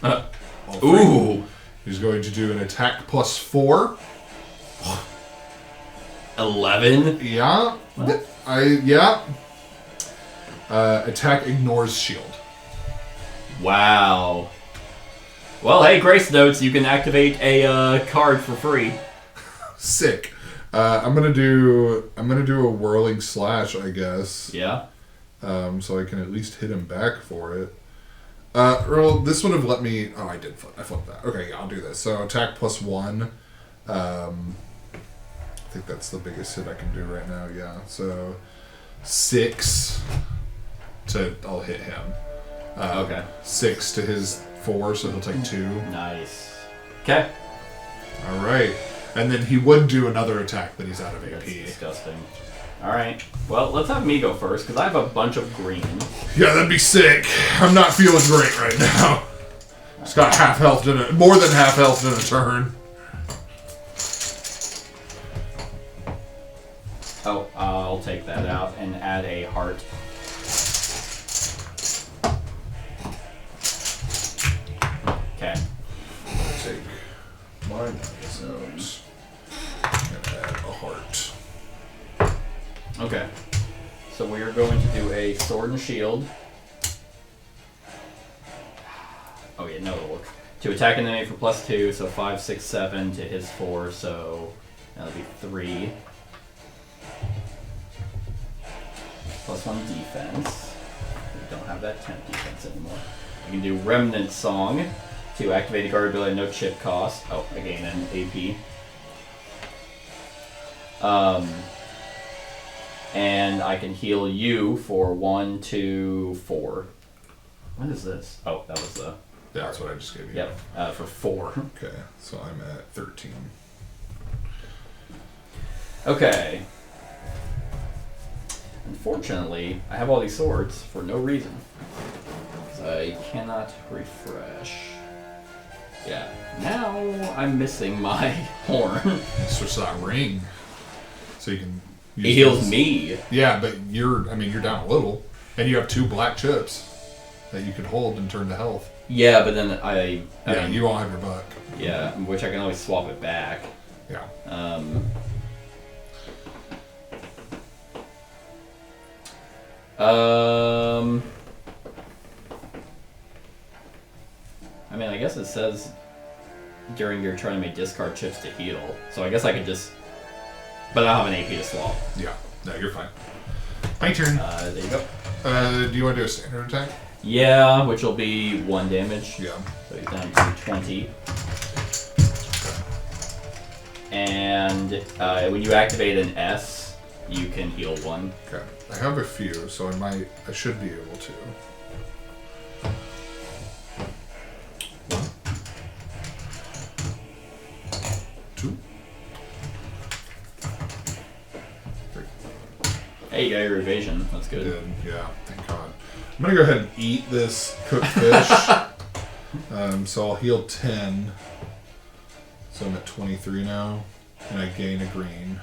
All 3. Ooh. He's going to do an attack +4. 11. Yeah. Attack ignores shield. Wow. Well, hey, Grace Notes, you can activate a card for free. Sick. I'm gonna do a whirling slash, I guess. Yeah. So I can at least hit him back for it. Well, this would have let me... Oh, I did flip. I flipped that. Okay, yeah, I'll do this. So attack +1. I think that's the biggest hit I can do right now, yeah. So 6 to... I'll hit him. Okay. 6 to his 4, so he'll take 2. Nice. Okay. Alright. And then he would do another attack, but he's out of AP. That's disgusting. Alright. Well, let's have me go first, because I have a bunch of green. Yeah, that'd be sick. I'm not feeling great right now. It's got half health in it. More than half health in a turn. Oh, I'll take that out and add a heart. Okay. Take mine out. And add a heart. Okay. So we are going to do a sword and shield. Oh yeah, no, it'll work. To attack an enemy for +2, so 5, 6, 7 to his 4, so that'll be 3. +1 defense. We don't have that temp defense anymore. We can do Remnant Song to activate the guard ability, no chip cost. Oh, I gain an AP. And I can heal you for 1, 2, 4. What is this? Oh, that was the... Yeah, that's what I just gave you. Yep, for 4. Okay, so I'm at 13. Okay. Unfortunately, I have all these swords for no reason. I cannot refresh. Yeah, now I'm missing my horn. Switch to that ring. So you can use It heals this. me. Yeah, but you're down a little. And you have 2 black chips that you could hold and turn to health. Yeah, but then I mean, you won't have your buck. yeah, which I can always swap it back. Yeah. I mean, I guess it says during your turn you may discard chips to heal. So I guess I could just... But I don't have an AP to swap. Yeah. No, you're fine. My turn. There you go. Do you want to do a standard attack? Yeah, which will be 1 damage. Yeah. So he's down to 20. And when you activate an S, you can heal 1. Okay. I have a few, so I should be able to. 1. 2. 3. Hey, you got your evasion. That's good. Did. Yeah, thank God. I'm gonna go ahead and eat this cooked fish. So I'll heal 10. So I'm at 23 now, and I gain a green.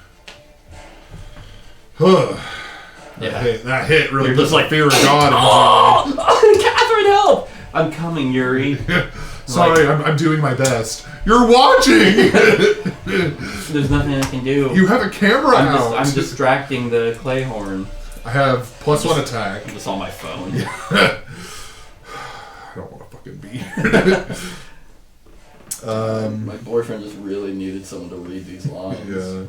That hit really You're puts just like, fear of God in me. Catherine, help! I'm coming, Yuri. Sorry, I'm doing my best. You're watching! There's nothing I can do. You have a camera out. I'm distracting the clay horn. I have +1 attack. I'm just on my phone. I don't want to fucking be here. My boyfriend just really needed someone to read these lines. Yeah.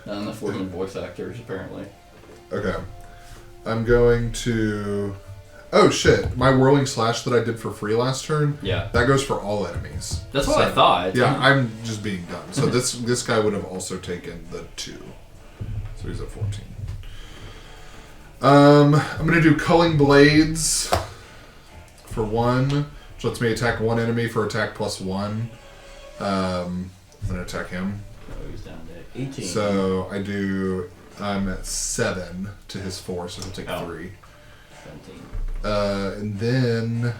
Not enough working voice actors, apparently. Okay. I'm going to... Oh, shit. My Whirling Slash that I did for free last turn, Yeah. that goes for all enemies. That's what I thought. Yeah, I'm just being dumb. So this guy would have also taken the 2. So he's at 14. I'm going to do Culling Blades for 1, which lets me attack 1 enemy for attack +1. I'm going to attack him. Oh, he's down to 18. So I'm at 7 to his 4, so he'll take 3. 17. And then,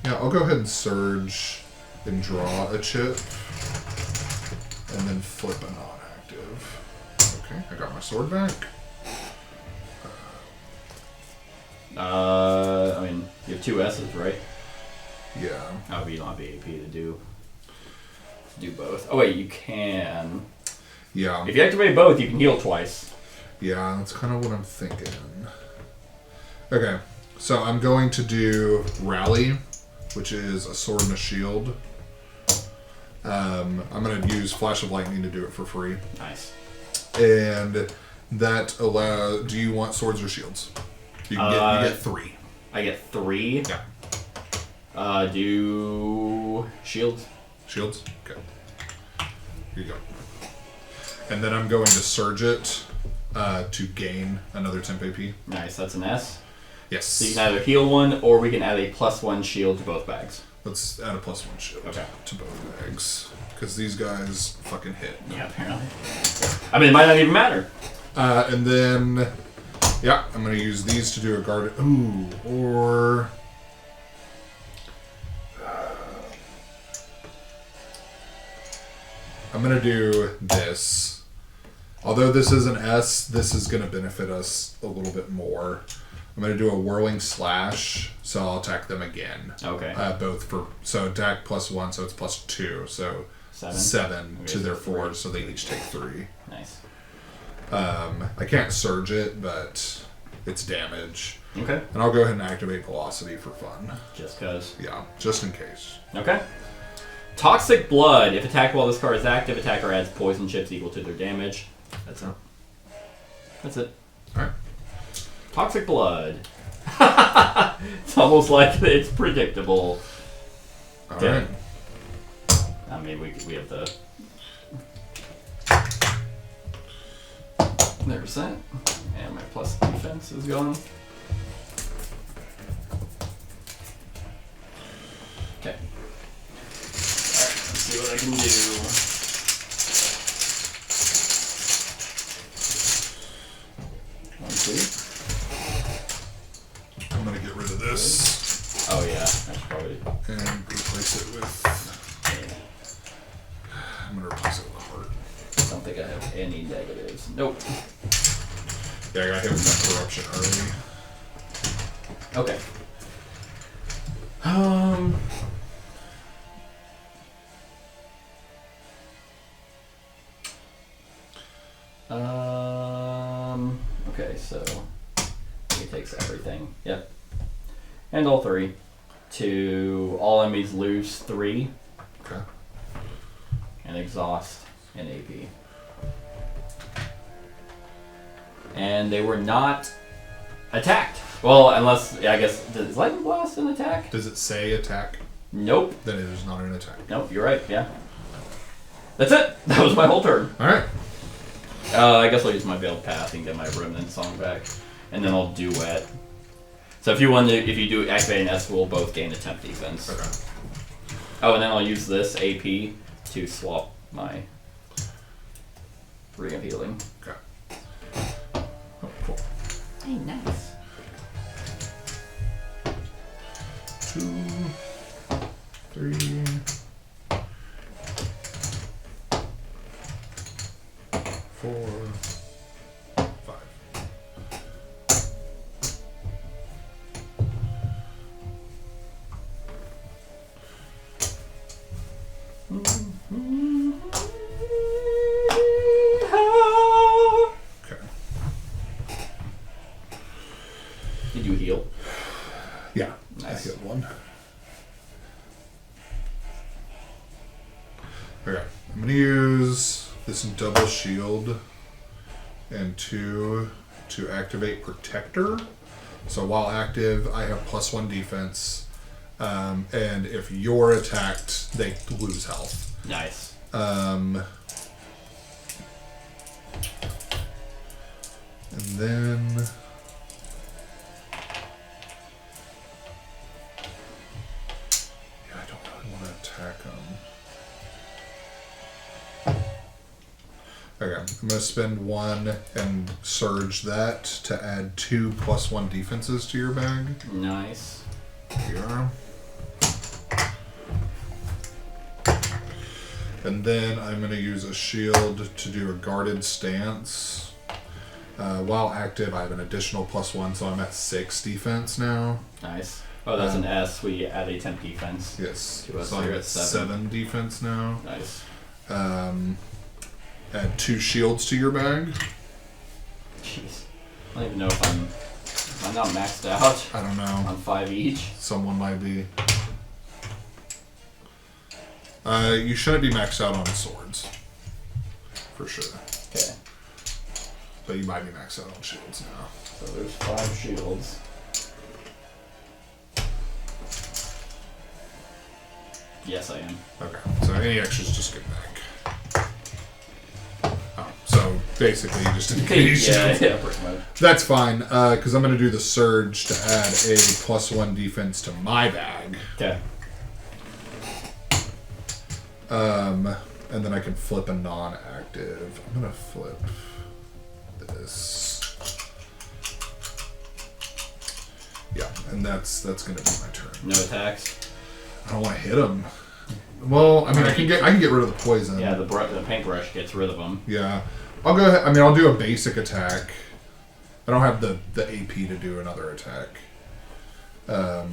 yeah, I'll go ahead and surge and draw a chip, and then flip a non-active. Okay, I got my sword back. I mean, you have 2 S's, right? Yeah. Oh, but you don't have the AP to do both. Oh wait, you can. Yeah. If you activate both, you can heal twice. Yeah, that's kind of what I'm thinking. Okay, so I'm going to do Rally, which is a sword and a shield. I'm going to use Flash of Lightning to do it for free. Nice. And that allows... Do you want swords or shields? You get 3. I get 3. Yeah. Do shields. Shields? Okay. Here you go. And then I'm going to surge it to gain another temp AP. Nice, that's an S. Yes. So you can either heal 1, or we can add a +1 shield to both bags. Let's add a +1 shield to both bags. Because these guys fucking hit. Yeah, apparently. I mean, it might not even matter. And then, yeah, I'm going to use these to do a guard. Ooh, or... I'm going to do this. Although this is an S, this is going to benefit us a little bit more. I'm going to do a whirling slash, so I'll attack them again. Okay. Both for, so attack +1, so it's +2. So 7 Okay, to their so 4, so they each take 3. Nice. I can't surge it, but it's damage. Okay. And I'll go ahead and activate velocity for fun. Just cause. Yeah, just in case. Okay. Toxic Blood. If attacked while this card is active, attacker adds poison chips equal to their damage. That's it. That's it. Alright. Toxic Blood. It's almost like it's predictable. Alright. I mean, we have the... There's that. And my plus defense is gone. Okay. Alright, let's see what I can do. One, 2. I'm gonna get rid of this. Oh yeah, I should probably... And replace it with... I'm gonna replace it with a heart. I don't think I have any negatives. Nope. Yeah, I got hit with that corruption early. Okay. Okay, so he takes everything. Yep. And all 3. To all enemies lose 3. Okay. And exhaust and AP. And they were not attacked. Well, unless, I guess, does Lightning Blast an attack? Does it say attack? Nope. Then it is not an attack. Nope, you're right, yeah. That's it. That was my whole turn. Alright. I guess I'll use my Veiled Path and get my Remnant Song back. And then I'll Duet. So if you do activate an S, we'll both gain a temp defense. Okay. Oh, and then I'll use this AP to swap my Ring of Healing. Okay. Oh, cool. Hey, nice. 2, 3, 4, 5. Okay. Did you heal? Yeah. Nice. I hit 1. Okay. I'm gonna use this double shield and 2 to activate Protector. So while active, I have +1 defense. And if you're attacked, they lose health. Nice. And then yeah, I don't really want to attack them. Okay, I'm gonna spend 1 and surge that to add 2 +1 defenses to your bag. Nice. Here you are. And then I'm going to use a shield to do a guarded stance. While active, I have an additional +1, so I'm at 6 defense now. Nice. Oh, that's an S. We add a temp defense. Yes. To us, So I'm you're at at 7 defense now. Nice. Add 2 shields to your bag. Jeez. I don't even know if am I not maxed out I don't know. on 5 each. Someone might be. You shouldn't be maxed out on swords. For sure. Okay. But you might be maxed out on shields now. So there's 5 shields. Yes, I am. Okay, so any extras just get back. Oh, so basically just engage. Yeah, pretty much. That's fine, because I'm going to do the surge to add a +1 defense to my bag. Okay. And then I can flip a non-active. I'm going to flip this. Yeah, and that's going to be my turn. No attacks. I don't want to hit him. Well, I mean, I can get rid of the poison. Yeah, the paintbrush gets rid of them. Yeah, I'll go ahead. I mean, I'll do a basic attack. I don't have the AP to do another attack. Well,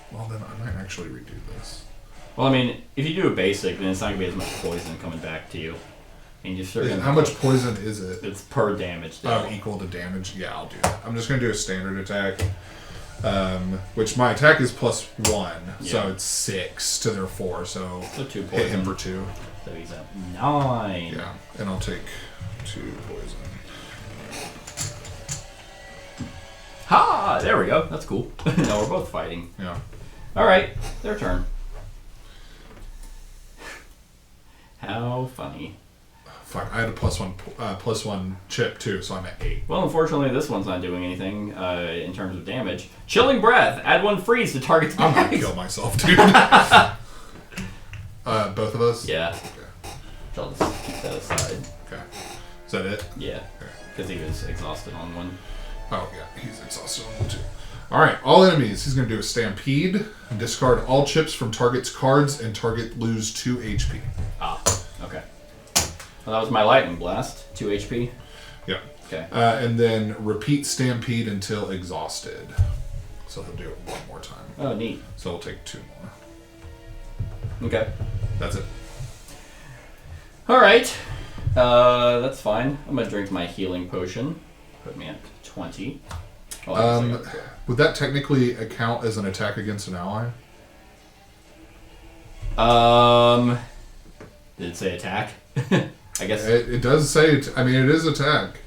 then I might actually redo this. Well, I mean, if you do a basic, then it's not gonna be as much poison coming back to you. And you start. How much poison is it? It's per damage. Oh, equal to damage. Yeah, I'll do that. I'm just gonna do a standard attack. Which my attack is +1, so it's 6 to their 4, so 2 hit him poison. for 2. So he's at 9. Yeah, and I'll take 2 poison. Ha! There we go. That's cool. Now we're both fighting. Yeah. All right, their turn. How funny. Fuck, I had a +1 chip too, so I'm at 8. Well, unfortunately, this one's not doing anything in terms of damage. Chilling Breath. Add 1 freeze to target's I'm gonna bags. kill myself, dude. Both of us? Yeah. Okay. I'll just keep that aside. Okay. Is that it? Yeah. Okay. Because he was exhausted on one. Oh, yeah, he's exhausted on 1 too. Alright, all enemies. He's gonna do a stampede. And discard all chips from target's cards and target lose 2 HP. Ah, okay. Well, that was my lightning blast. 2 HP. Yeah. Okay. And then repeat stampede until exhausted. So he'll do it 1 more time. Oh, neat. So he'll take 2 more. Okay. That's it. All right. That's fine. I'm gonna drink my healing potion. Put me at 20. Oh, I guess I got Would that technically account as an attack against an ally? Did it say attack? I guess. It does say. I mean, it is attack.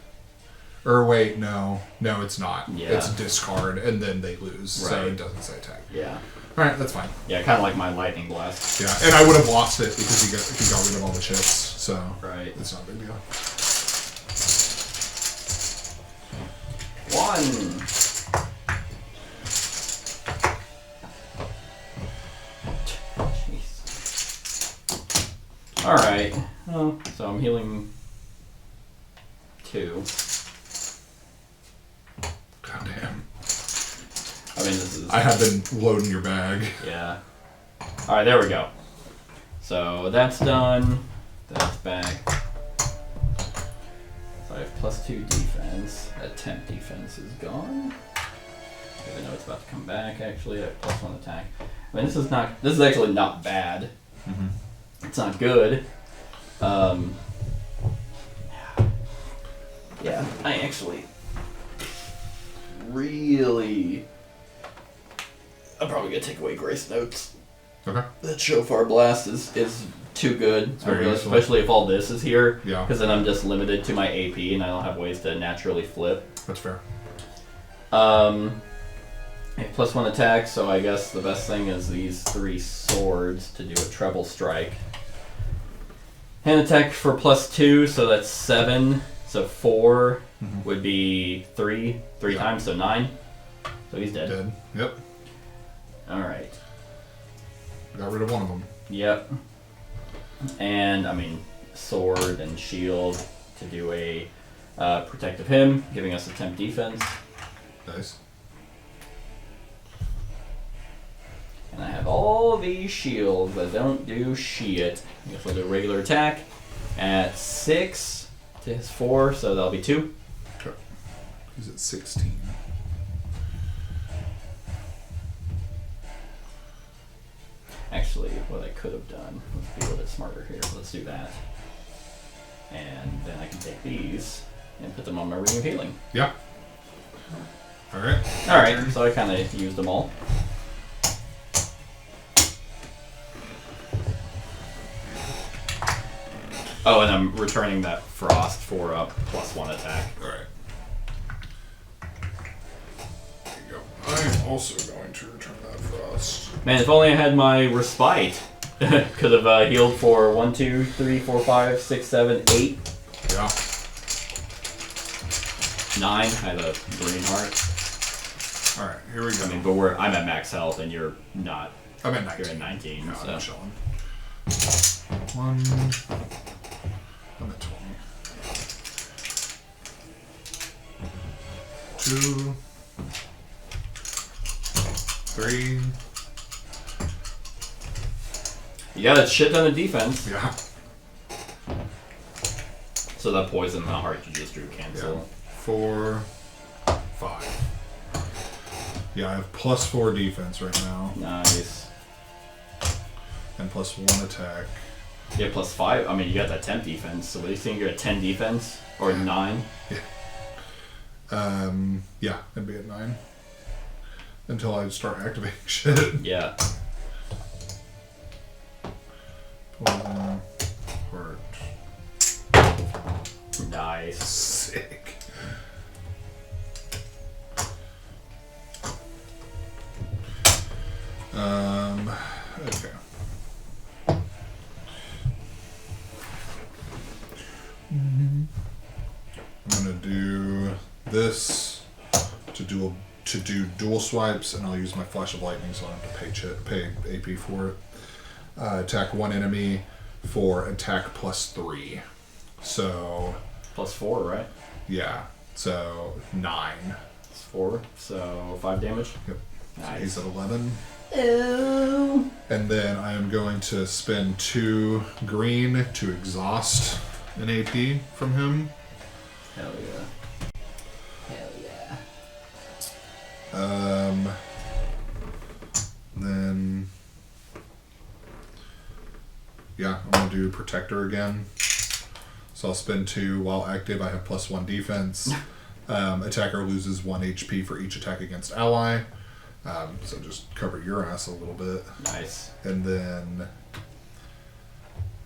Or wait, no, it's not. Yeah. It's discard, and then they lose. So Right. it doesn't say attack. Yeah. All right, that's fine. Yeah, kind of like my lightning blast. Yeah, and I would have lost it because he got rid of all the chips. So Right. it's not a big deal. 1. Jeez. All right. Oh, so I'm healing 2. God damn. I mean, this is. I have been loading your bag. Yeah. All right, there we go. So that's done. That's back. So I have +2 defense. That temp defense is gone. Even though it's about to come back, actually, I have +1 attack. I mean, this is actually not bad. Mm-hmm. It's not good. Yeah, I actually really. I'm probably gonna take away Grace Notes. Okay. That Shofar Blast is too good, very useful. especially if all this is here. Yeah. Because then I'm just limited to my AP, and I don't have ways to naturally flip. That's fair. I have +1 attack, so I guess the best thing is these 3 swords to do a treble strike. Hand attack for +2, so that's 7. So 4 would be 3 Yeah. times, so 9. So he's dead. Dead. Yep. All right. Got rid of one of them. Yep. And, I mean, sword and shield to do a protective him, giving us a temp defense. Nice. And I have all these shields that don't do shit. I guess we'll do a regular attack at 6 to his 4, so that'll be 2. Okay. He's at 16. Actually, what I could have done, let's be a little bit smarter here. Let's do that. And then I can take these and put them on my ring of healing. Yeah. All right. Alright, so I kind of used them all. Oh, and I'm returning that frost for a +1 attack. All right. There you go. All right. also going to return that frost. Man, if only I had my respite. Could have healed for 1, 2, 3, 4, 5, 6, 7, 8. Yeah. 9. I had a green heart. Alright, here we go. I mean, but I'm at max health and you're not. I'm at 19. You're at 19. No, So. I'm chilling. 1. I'm at 20. 2. 3. You got a shit ton of defense. Yeah. So that poison in the heart you just drew cancel. Yeah. 4. 5. Yeah, I have +4 defense right now. Nice. And +1 attack. Yeah, +5. I mean, you got that 10 defense. So what do you think? You're at 10 defense? Or 9? Yeah, I'd be at 9. Until I start activating shit. Yeah. Poison. Heart. Nice. Sick. Okay. I'm gonna do this to do dual swipes, and I'll use my flash of lightning, so I don't have to pay AP for it. Attack one enemy for attack +3. So +4, right? yeah, so 9. It's 4, so 5 damage. Yep. Nice. So he's at 11. Oh. And then I am going to spend 2 green to exhaust an AP from him. Hell yeah. Hell yeah. Then yeah, I'm gonna do Protector again. So I'll spend 2 while active. I have +1 defense. Attacker loses 1 HP for each attack against ally. So just cover your ass a little bit. Nice. And then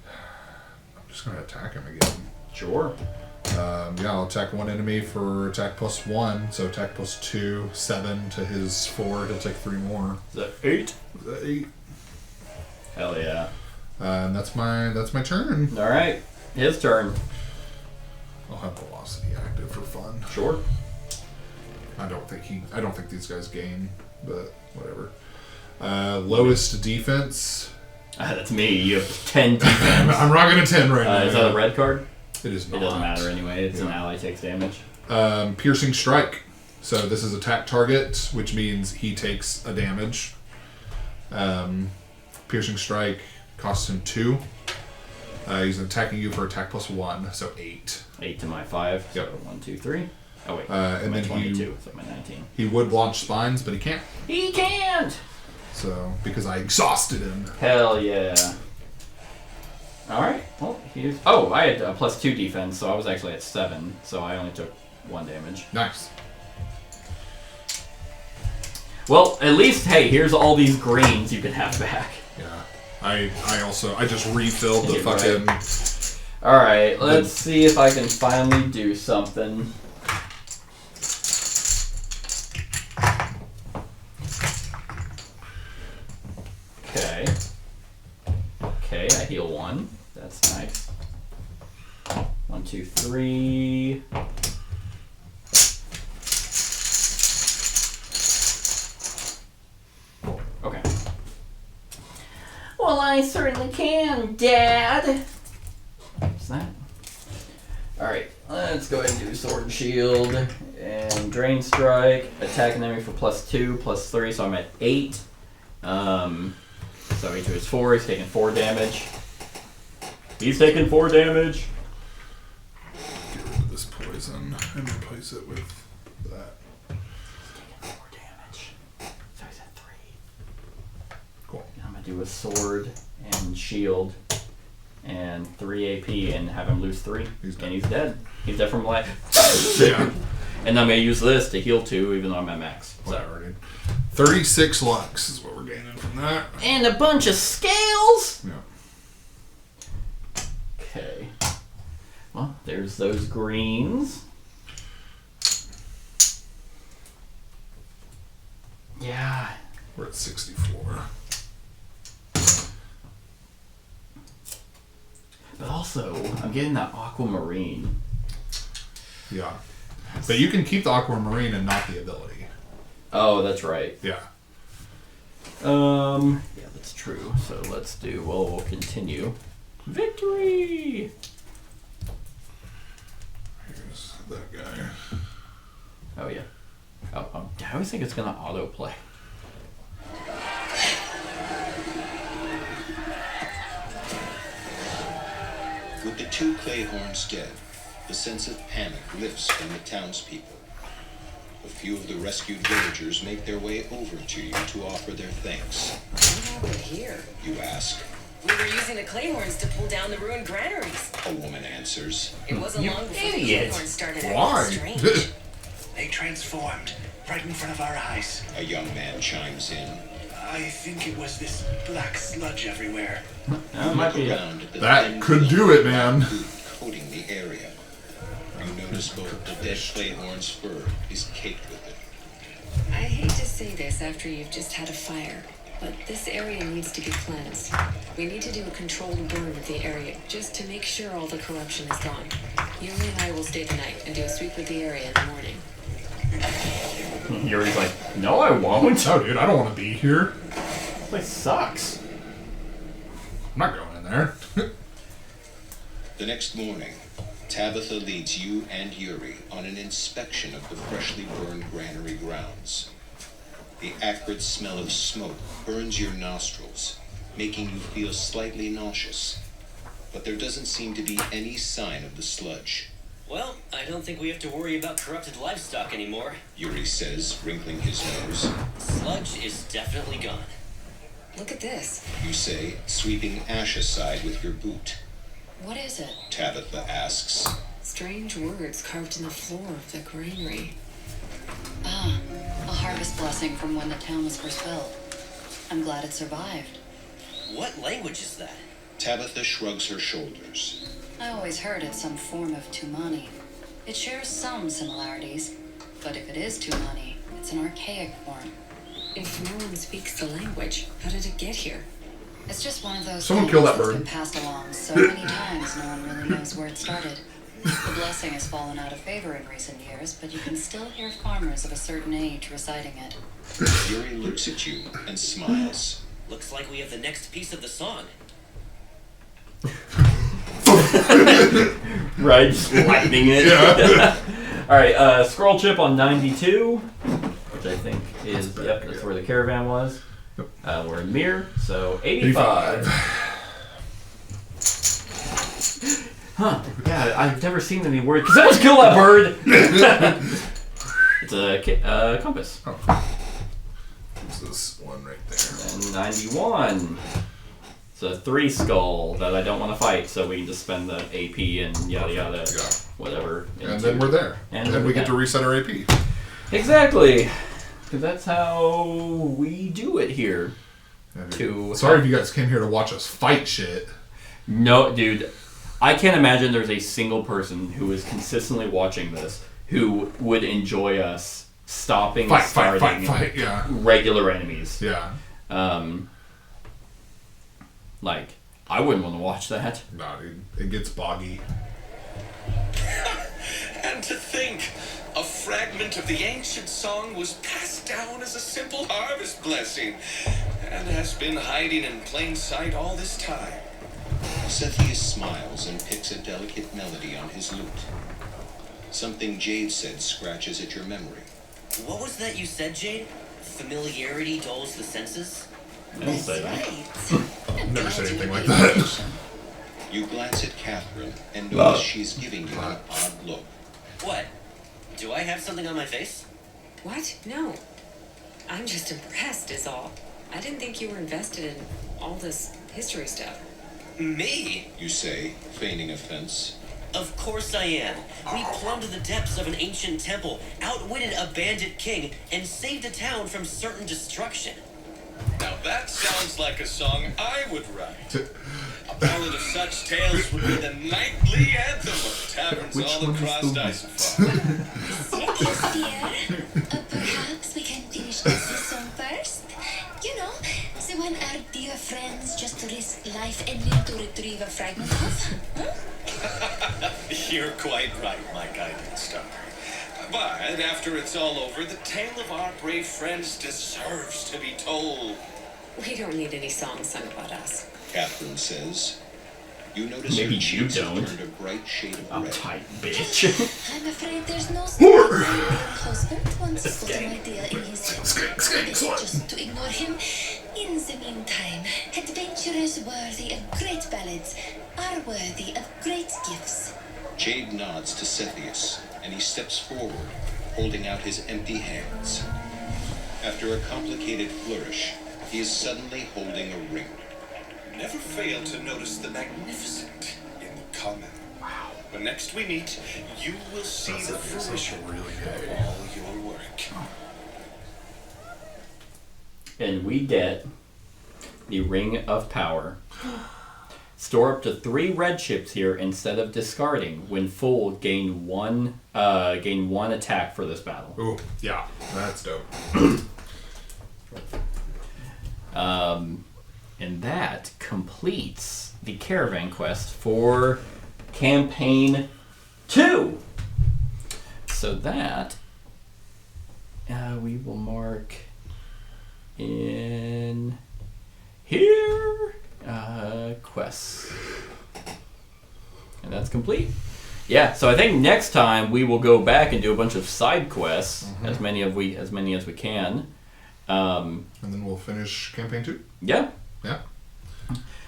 I'm just gonna attack him again. Sure. Yeah, I'll attack one enemy for attack +1, so attack +2, 7 to his 4. He'll take 3 more. Is that 8? Is that 8? Hell yeah. And that's my turn. All right. His turn. I'll have Velocity active for fun. Sure. I don't think these guys gain, but whatever. Lowest defense. That's me. You have 10 defense. I'm rocking a 10 right now. Is that a red card? It is not. It doesn't matter anyway. It's an ally takes damage. Piercing Strike. So this is attack target, which means he takes a damage. Piercing Strike costs him 2. He's attacking you for attack +1, so 8. 8 to my 5. So Yep. 1, 2, 3. Oh wait. And I'm then at 22. So I'm at 19. He would launch spines, but he can't. He can't. So because I exhausted him. Hell yeah. All right. Well, he's. Oh, I had a +2 defense, so I was actually at 7. So I only took 1 damage. Nice. Well, at least hey, here's all these greens you can have back. Yeah. I just refilled the Right. fucking. All right. Let's see if I can finally do something. Okay. Okay, I heal 1. That's nice. 1, 2, 3. Okay. Well, I certainly can, Dad. What's that? Alright, let's go ahead and do Sword and Shield and Drain Strike. Attack an enemy for +2, +3, so I'm at 8. So 8 to his 4, he's taking 4 damage. He's taking 4 damage. Get rid of this poison and replace it with that. He's taking 4 damage. So he's at 3. Cool. And I'm going to do a Sword and Shield and 3 AP and have him lose 3. He's dead. And he's dead. He's dead from life. Yeah. And I'm going to use this to heal 2 even though I'm at max. So. Whatever, dude. 36 lux is what we're gaining from that. And a bunch of scales! Yeah. Okay. Well, there's those greens. Yeah, at 64. But also, I'm getting that aquamarine. Yeah. But you can keep the aquamarine and not the ability. Oh, that's right. Yeah. Yeah, that's true. So let's do. Well, we'll continue. Victory. Here's that guy. Oh yeah. Oh, I always think it's gonna autoplay. With the 2 clay horns dead, the sense of panic lifts from the townspeople. A few of the rescued villagers make their way over to you to offer their thanks. What happened here? You ask. We were using the claymores to pull down the ruined granaries. A woman answers. It wasn't You long before the idiot. claymores started Why? acting strange. They transformed right in front of our eyes. A young man chimes in. I think it was this black sludge everywhere. That might be it. Around at the That thin could film do it, of man. food coating the area. You notice both the dead clayhorn's fur is caked with it. I hate to say this after you've just had a fire, but this area needs to be cleansed. We need to do a controlled burn of the area just to make sure all the corruption is gone. Yuri and I will stay the night and do a sweep of the area in the morning. Yuri's like, no, I won't. No, dude, I don't want to be here. This place sucks. I'm not going in there. The next morning, Tabitha leads you and Yuri on an inspection of the freshly burned granary grounds. The acrid smell of smoke burns your nostrils, making you feel slightly nauseous. But there doesn't seem to be any sign of the sludge. Well, I don't think we have to worry about corrupted livestock anymore. Yuri says, wrinkling his nose. Sludge is definitely gone. Look at this. You say, sweeping ash aside with your boot. What is it? Tabitha asks. Strange words carved in the floor of the granary. Ah, a harvest blessing from when the town was first built. I'm glad it survived. What language is that? Tabitha shrugs her shoulders. I always heard it's some form of Tumani. It shares some similarities, but if it is Tumani, it's an archaic form. If no one speaks the language, how did it get here? It's just one of those Someone things kill that that's bird. been passed along so many times no one really knows where it started. The blessing has fallen out of favor in recent years, but you can still hear farmers of a certain age reciting it. Yuri looks at you and smiles. Looks like we have the next piece of the song. Right, just lightning it. Yeah. Alright, scroll chip on 92, which I think is, yep, that's where the caravan was. We're in Mir, so 85. Huh, yeah, I've never seen any words. Can someone kill that bird? It's a compass. Oh. There's this one right there. And 91. It's a 3 skull that I don't want to fight, so we can just spend the AP and yada yada, Yeah. whatever. And then we're there. And And then we get yeah. to reset our AP. Exactly. Because that's how we do it here. Sorry if you guys came here to watch us fight shit. No, dude. I can't imagine there's a single person who is consistently watching this who would enjoy us stopping and starting Fight, yeah. regular enemies. Yeah. Like, I wouldn't want to watch that. Nah, dude. It gets boggy. And to think, a fragment of the ancient song was passed down as a simple harvest blessing, and has been hiding in plain sight all this time. Cepheus smiles and picks a delicate melody on his lute. Something Jade said scratches at your memory. What was that you said, Jade? Familiarity dulls the senses? I don't say that. I've never said anything like that. You glance at Catherine and notice she's giving you an odd look. What? Do I have something on my face? What? No. I'm just impressed, is all. I didn't think you were invested in all this history stuff. Me? You say, feigning offense. Of course I am. We plumbed the depths of an ancient temple, outwitted a bandit king, and saved a town from certain destruction. Now that sounds like a song I would write. A ballad of such tales would be the nightly anthem of taverns Which all one is across the Isofar. Yes, dear. Perhaps we can finish this song first. If anything to retrieve a fragment of? You're quite right, my guiding star. But after it's all over, the tale of our brave friends deserves to be told. We don't need any songs sung about us. Catherine says. You notice Maybe her you cheeks have don't. turned a bright shade of red. Uptight bitch. I'm afraid there's no story. Your husband once put an idea in his head. Just to ignore him. In the meantime, adventurers worthy of great ballads are worthy of great gifts. Jade nods to Cepheus, and he steps forward, holding out his empty hands. After a complicated flourish, he is suddenly holding a ring. Never fail to notice the magnificent in the common. Wow. When next we meet, you will see the fruition of all your work. And we get the Ring of Power. Store up to 3 red chips here instead of discarding. When full, gain one attack for this battle. Ooh, yeah, that's dope. And that completes the caravan quest for campaign 2. So that we will mark in here quests, and that's complete. Yeah, so I think next time we will go back and do a bunch of side quests, as many as we can. And then we'll finish campaign 2. Yeah. Yeah.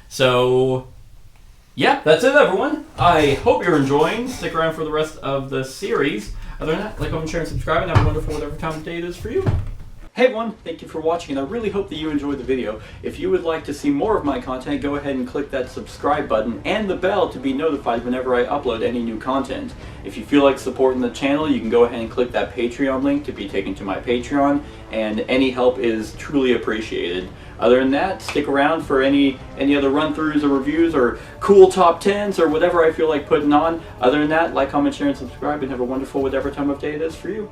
So, yeah, that's it, everyone. I hope you're enjoying. Stick around for the rest of the series. Other than that, like, comment, share, and subscribe, and have a wonderful whatever time of day it is for you. Hey everyone, thank you for watching, and I really hope that you enjoyed the video. If you would like to see more of my content, go ahead and click that subscribe button and the bell to be notified whenever I upload any new content. If you feel like supporting the channel, you can go ahead and click that Patreon link to be taken to my Patreon, and any help is truly appreciated. Other than that, stick around for any other run-throughs or reviews or cool top 10s or whatever I feel like putting on. Other than that, like, comment, share, and subscribe, and have a wonderful whatever time of day it is for you.